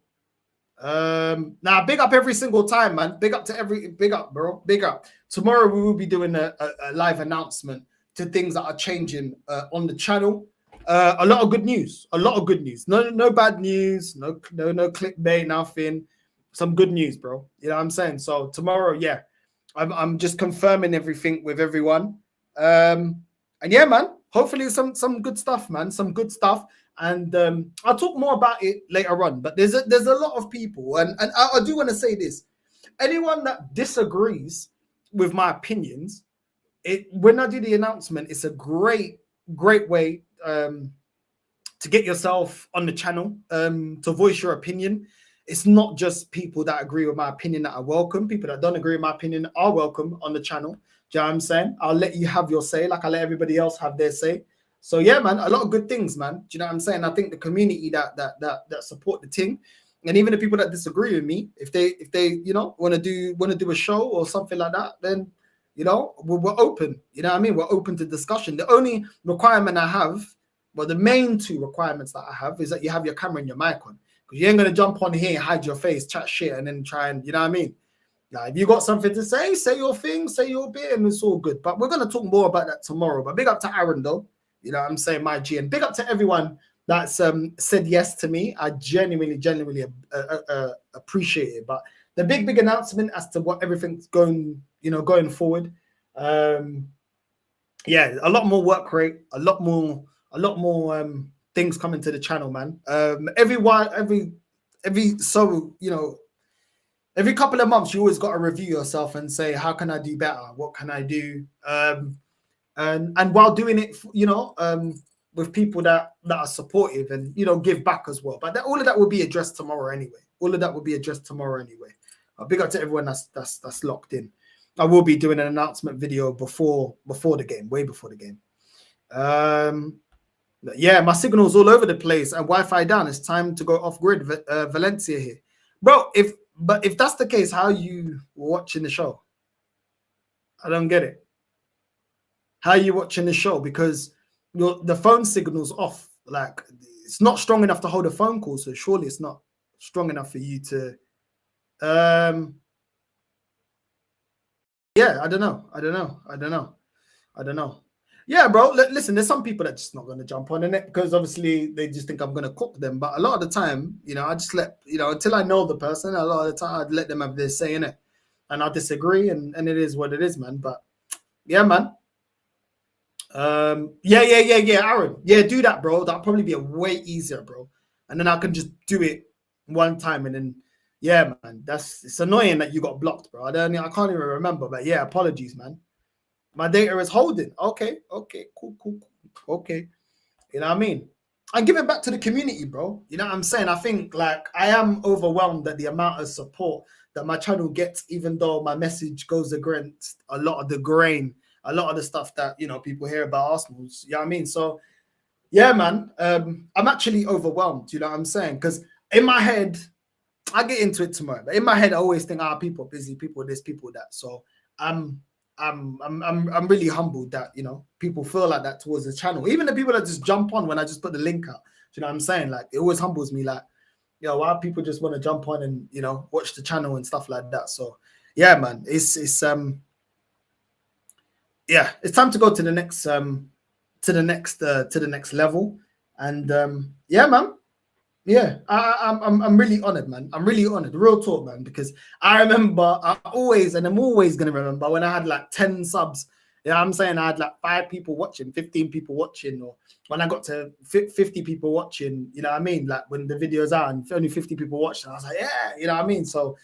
Now big up every single time, man. Big up, bro. Big up. Tomorrow we will be doing a live announcement to things that are changing on the channel. A lot of good news. No bad news. No clickbait. Nothing. Some good news, bro. You know what I'm saying? So tomorrow, yeah, I'm just confirming everything with everyone. And yeah, man. Hopefully some good stuff, man. Some good stuff. And I'll talk more about it later on. But there's a lot of people, and I do want to say this: anyone that disagrees with my opinions, when I do the announcement, it's a great way to get yourself on the channel, to voice your opinion. It's not just people that agree with my opinion that are welcome. People that don't agree with my opinion are welcome on the channel. Do you know what I'm saying? I'll let you have your say, like I let everybody else have their say. So yeah, man, a lot of good things, man. Do you know what I'm saying? I think the community that support the team, and even the people that disagree with me, if they want to do a show or something like that, then we're open. You know what I mean? We're open to discussion. The only requirement I have, well, the main two requirements that I have is that you have your camera and your mic on, because you ain't gonna jump on here, hide your face, chat shit, and then try and, you know what I mean? Now, if you got something to say your thing, say your bit, and it's all good. But we're gonna talk more about that tomorrow. But big up to Aaron though. You know what I'm saying, my G, and big up to everyone that's said yes to me. I genuinely appreciate it. But the big announcement as to what everything's going forward. Yeah, a lot more work rate, a lot more things coming to the channel, man. Every couple of months, you always got to review yourself and say, how can I do better? What can I do? And while doing it, with people that are supportive and give back as well. But all of that will be addressed tomorrow anyway. Big up to everyone that's locked in. I will be doing an announcement video before the game, way before the game. Yeah, my signal's all over the place and Wi-Fi down. It's time to go off grid. Valencia here, bro. If that's the case, how are you watching the show? I don't get it. How are you watching the show? Because the phone signal's off. Like, it's not strong enough to hold a phone call. So surely it's not strong enough for you to. Yeah, I don't know. Yeah, bro. Listen, there's some people that's just not going to jump on it because obviously they just think I'm going to cook them. But a lot of the time, I just let, until I know the person, a lot of the time I'd let them have their say in it. And I disagree, and it is what it is, man. But yeah, man. Yeah, Aaron. Yeah, do that, bro. That'll probably be way easier, bro. And then I can just do it one time and then. Yeah, man, it's annoying that you got blocked, bro. I can't even remember, but yeah, apologies, man. My data is holding. Okay, cool. Okay, you know what I mean? And give it back to the community, bro. You know what I'm saying? I think, like, I am overwhelmed at the amount of support that my channel gets, even though my message goes against a lot of the grain, a lot of the stuff that, you know, people hear about Arsenal. You know what I mean? So yeah, man, I'm actually overwhelmed. You know what I'm saying? Because in my head, I get into it tomorrow, but in my head, I always think, people busy, people this, people that. So I'm really humbled that, you know, people feel like that towards the channel. Even the people that just jump on when I just put the link out. Do you know what I'm saying? Like, it always humbles me. Like, you know, why people just want to jump on and, you know, watch the channel and stuff like that. So yeah, man, it's yeah, it's time to go to the next to the next level. And yeah, man. Yeah, I'm really honored, man. I'm really honored. Real talk, man, because I remember I'm always gonna remember when I had like 10 subs. Yeah, you know I'm saying I had like 5 people watching, 15 people watching, or when I got to 50 people watching, you know what I mean? Like when the video's out and only 50 people watching, I was like, yeah, you know what I mean? So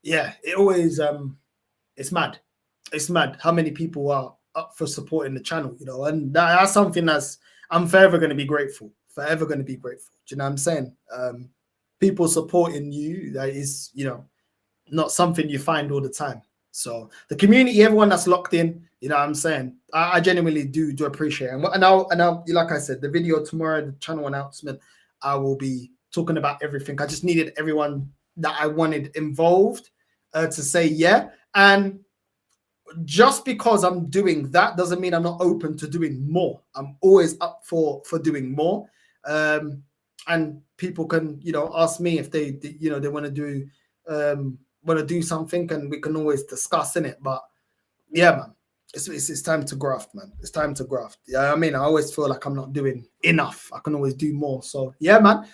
yeah, it always it's mad. It's mad how many people are up for supporting the channel, you know, and that's something that's I'm forever going to be grateful. Forever going to be grateful. Do you know what I'm saying? People supporting you, that is, you know, not something you find all the time. So the community, everyone that's locked in, you know what I'm saying? I genuinely do appreciate it. And I'll, like I said, the video tomorrow, the channel announcement, I will be talking about everything. I just needed everyone that I wanted involved to say yeah. And just because I'm doing that doesn't mean I'm not open to doing more. I'm always up for doing more. And people can, you know, ask me if they you know, they want to do something, and we can always discuss in it. But yeah, man, it's time to graft, man. It's time to graft. Yeah, I mean, I always feel like I'm not doing enough. I can always do more. So yeah, man,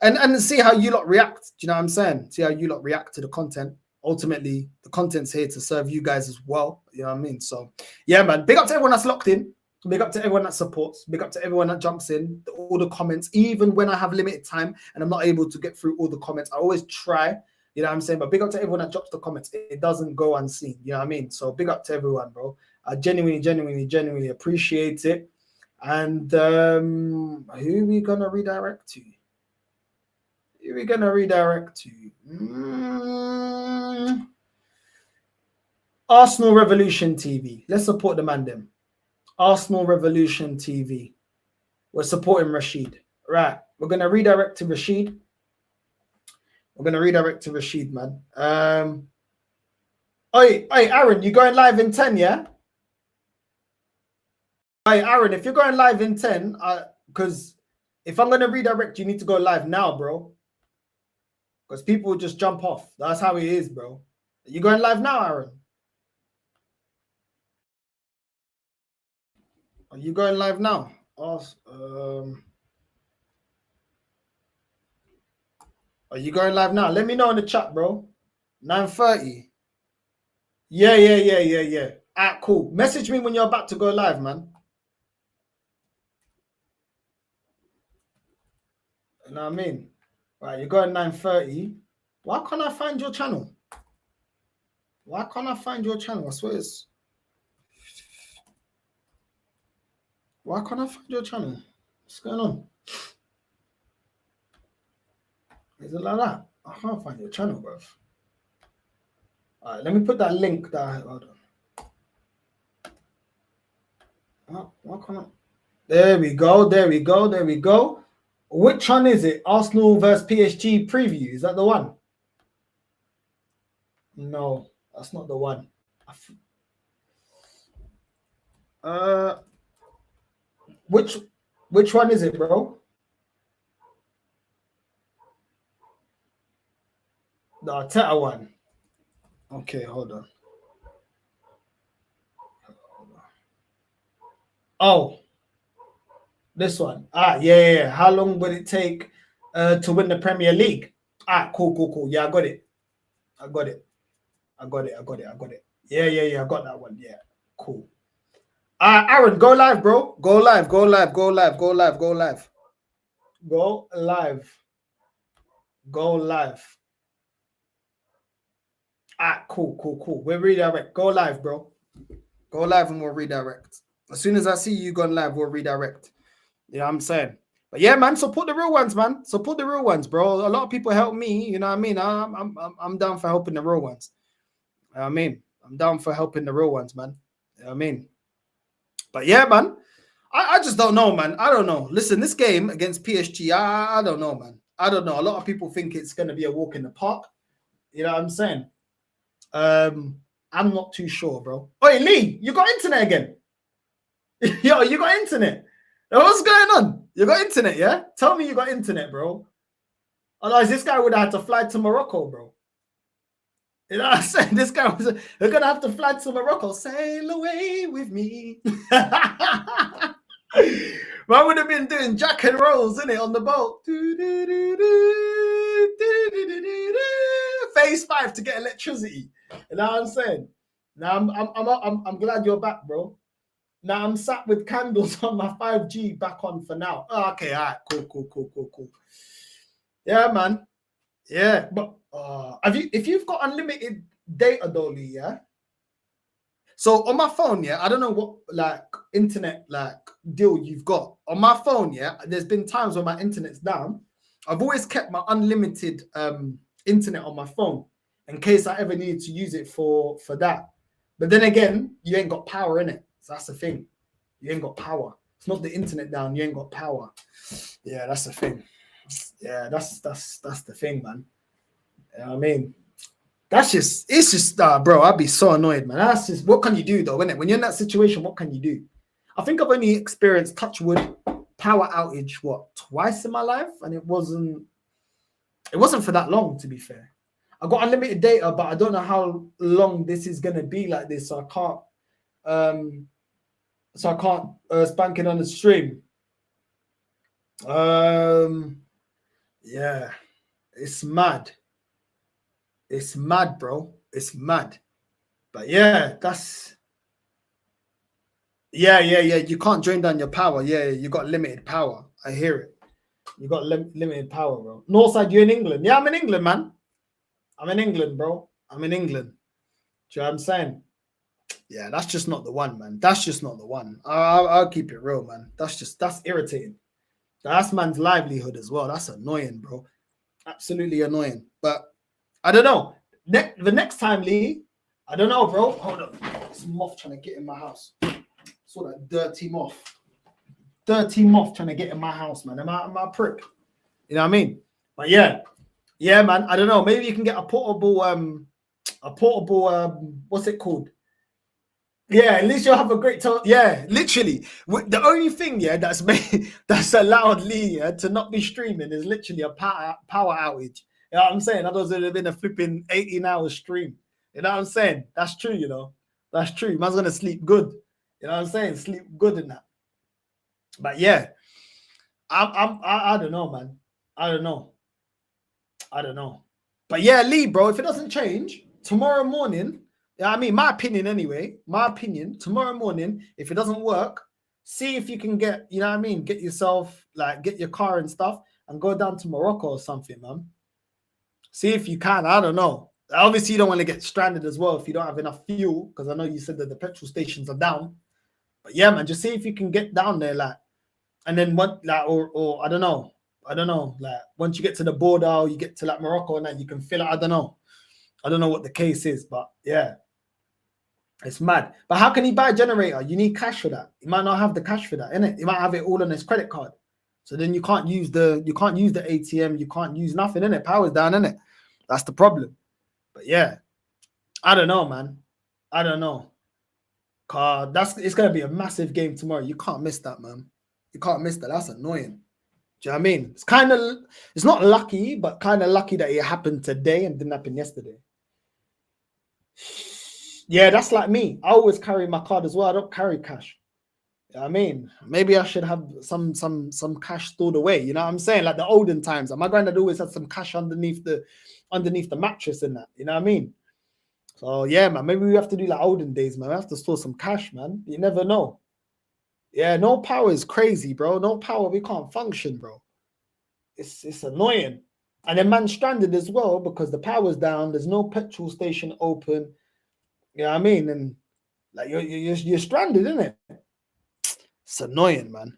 and see how you lot react. Do you know what I'm saying? See how you lot react to the content. Ultimately, the content's here to serve you guys as well. You know what I mean? So yeah, man, big up to everyone that's locked in. Big up to everyone that supports. Big up to everyone that jumps in. All the comments, even when I have limited time and I'm not able to get through all the comments, I always try. You know what I'm saying? But big up to everyone that drops the comments. It doesn't go unseen. You know what I mean? So big up to everyone, bro. I genuinely appreciate it. And who are we gonna redirect to? Who are we gonna redirect to? Arsenal Revolution TV. Let's support the man them. Arsenal Revolution TV. We're supporting Rashid. Right. We're gonna redirect to Rashid. We're gonna redirect to Rashid, man. Hey, Aaron, you going live in 10, yeah? Hey, Aaron, if you're going live in 10, because if I'm gonna redirect, you need to go live now, bro. Because people just jump off. That's how it is, bro. Are you going live now, Aaron? Are you going live now? Are you going live now? Let me know in the chat, bro. 9:30. Yeah. Alright, cool. Message me when you're about to go live, man. You know what I mean? Right, you're going 9:30. Why can't I find your channel? Why can't I find your channel? I swear it's... Why can't I find your channel? What's going on? Is it like that? I can't find your channel, bro. All right, let me put that link that hold on. Why can't I? There we go. Which one is it? Arsenal versus PSG preview. Is that the one? No, that's not the one. Which one is it, bro? The Arteta one. Okay, hold on. Oh, this one. Yeah. How long would it take to win the Premier League? Cool. Yeah, I got it. Yeah, I got that one. Yeah, cool. Aaron, go live, bro. Go live. Cool. We'll redirect. Go live, bro. Go live and we'll redirect. As soon as I see you gone live, we'll redirect. You know what I'm saying? But yeah, man, support the real ones, man. Support the real ones, bro. A lot of people help me. You know what I mean? I'm down for helping the real ones. You know what I mean? I'm down for helping the real ones, man. You know what I mean? But yeah, man. I just don't know, man. I don't know. Listen, this game against PSG, I don't know, man. I don't know. A lot of people think it's going to be a walk in the park. You know what I'm saying? I'm not too sure, bro. Oi, Lee, you got internet again? Yo, you got internet? What's going on? You got internet, yeah? Tell me you got internet, bro. Otherwise, this guy would have had to fly to Morocco, bro. You know what I'm saying? This guy was they're gonna have to fly to Morocco. Sail away with me. I would have been doing Jack and Rolls, innit, on the boat. Phase 5 to get electricity. You know what I'm saying? Now I'm glad you're back, bro. Now I'm sat with candles on my 5G back on for now. Oh, okay, all right, cool. Yeah, man. Yeah, but if you've got unlimited data though, Lee, yeah. So on my phone, yeah, I don't know what like internet like deal you've got. On my phone, yeah, there's been times when my internet's down. I've always kept my unlimited internet on my phone in case I ever need to use it for that. But then again, you ain't got power in it. So that's the thing. You ain't got power. It's not the internet down, you ain't got power. Yeah, that's the thing. Yeah, that's the thing, man. You know what I mean? It's just bro, I'd be so annoyed, man. That's just, what can you do though, innit? When you're in that situation, what can you do? I think I've only experienced, touch wood, power outage, twice in my life? And it wasn't for that long, to be fair. I got unlimited data, but I don't know how long this is gonna be like this, so I can't spank it on the stream. Yeah, it's mad. It's mad, bro. It's mad. But yeah, yeah. You can't drain down your power. Yeah, you got limited power. I hear it. You got limited power, bro. Northside, you in England? Yeah, I'm in England, man. I'm in England, bro. I'm in England. Do you know what I'm saying? Yeah, that's just not the one, man. That's just not the one. I'll keep it real, man. That's irritating. That's man's livelihood as well. That's annoying, bro. Absolutely annoying. But I don't know. The next time, Lee, I don't know, bro. Hold on. This moth trying to get in my house. Saw that dirty moth. Dirty moth trying to get in my house, man. Am I a prick? You know what I mean? But yeah, man. I don't know. Maybe you can get a portable, what's it called? Yeah, at least you'll have a great time. Yeah, literally. The only thing, yeah, that's allowed Lee to not be streaming is literally a power outage. You know what I'm saying? Otherwise, it would have been a flipping 18-hour stream. You know what I'm saying? That's true, you know. That's true. Man's gonna sleep good. You know what I'm saying? Sleep good in that. But yeah, I don't know, man. I don't know. But yeah, Lee, bro, if it doesn't change tomorrow morning. Yeah, I mean, my opinion anyway. My opinion, tomorrow morning, if it doesn't work, see if you can get, you know what I mean, get yourself, like, get your car and stuff and go down to Morocco or something, man. See if you can. I don't know. Obviously, you don't want to get stranded as well if you don't have enough fuel, because I know you said that the petrol stations are down. But yeah, man, just see if you can get down there, like, and then what, like, or I don't know, like, once you get to the border, or you get to like Morocco and then you can fill it. I don't know what the case is, but yeah. It's mad. But how can he buy a generator? You need cash for that. He might not have the cash for that, innit? He might have it all on his credit card. So then you can't use the ATM, you can't use nothing, innit? Power's down, innit? That's the problem. But yeah. I don't know, man. I don't know. It's gonna be a massive game tomorrow. You can't miss that, man. You can't miss that. That's annoying. Do you know what I mean? It's not lucky, but kind of lucky that it happened today and didn't happen yesterday. Yeah, that's like me. I always carry my card as well. I don't carry cash. You know what I mean? Maybe I should have some cash stored away. You know what I'm saying? Like the olden times. My granddad always had some cash underneath the mattress and that. You know what I mean? So yeah, man. Maybe we have to do like olden days, man. We have to store some cash, man. You never know. Yeah, no power is crazy, bro. No power, we can't function, bro. It's annoying. And then man's stranded as well because the power's down. There's no petrol station open. You know what I mean? And like you're stranded, isn't it? It's annoying, man.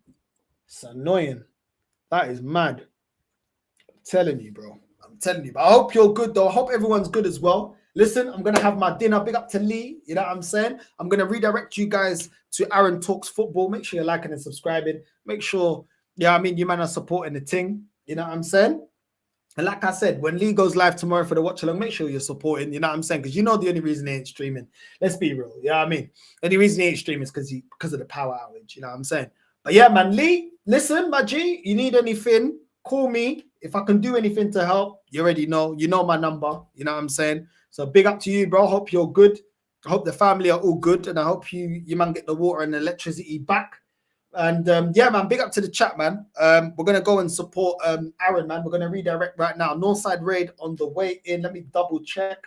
It's annoying. That is mad. I'm telling you, bro. I'm telling you. But I hope you're good, though. I hope everyone's good as well. Listen, I'm going to have my dinner. Big up to Lee. You know what I'm saying? I'm going to redirect you guys to Aaron Talks Football. Make sure you're liking and subscribing. Make sure, yeah, I mean, you man are supporting the thing. You know what I'm saying? And like I said, when Lee goes live tomorrow for the watch along, make sure you're supporting. You know what I'm saying? Because you know the only reason he ain't streaming. Let's be real. You know what I mean? The only reason he ain't streaming is because of the power outage. You know what I'm saying? But yeah, man, Lee, listen, my G, you need anything, call me. If I can do anything to help, you already know. You know my number. You know what I'm saying? So big up to you, bro. Hope you're good. I hope the family are all good. And I hope you man get the water and the electricity back. And yeah, man, big up to the chat, man. We're going to go and support Aaron, man. We're going to redirect right now. Northside raid on the way in. Let me double check.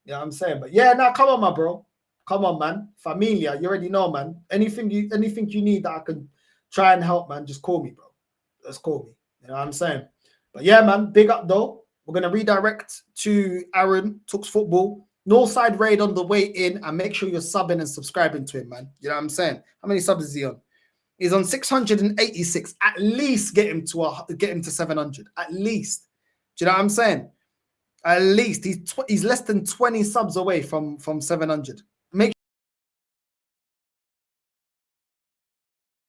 You know what I'm saying? But yeah, now come on, my bro. Come on, man. Familia, you already know, man. Anything you need that I can try and help, man, just call me, bro. Just call me. You know what I'm saying? But yeah, man, big up, though. We're going to redirect to Aaron Talks Football. Northside raid on the way in. And make sure you're subbing and subscribing to him, man. You know what I'm saying? How many subs is he on? He's on 686. At least get him to 700. At least. Do you know what I'm saying? At least he's less than 20 subs away from 700.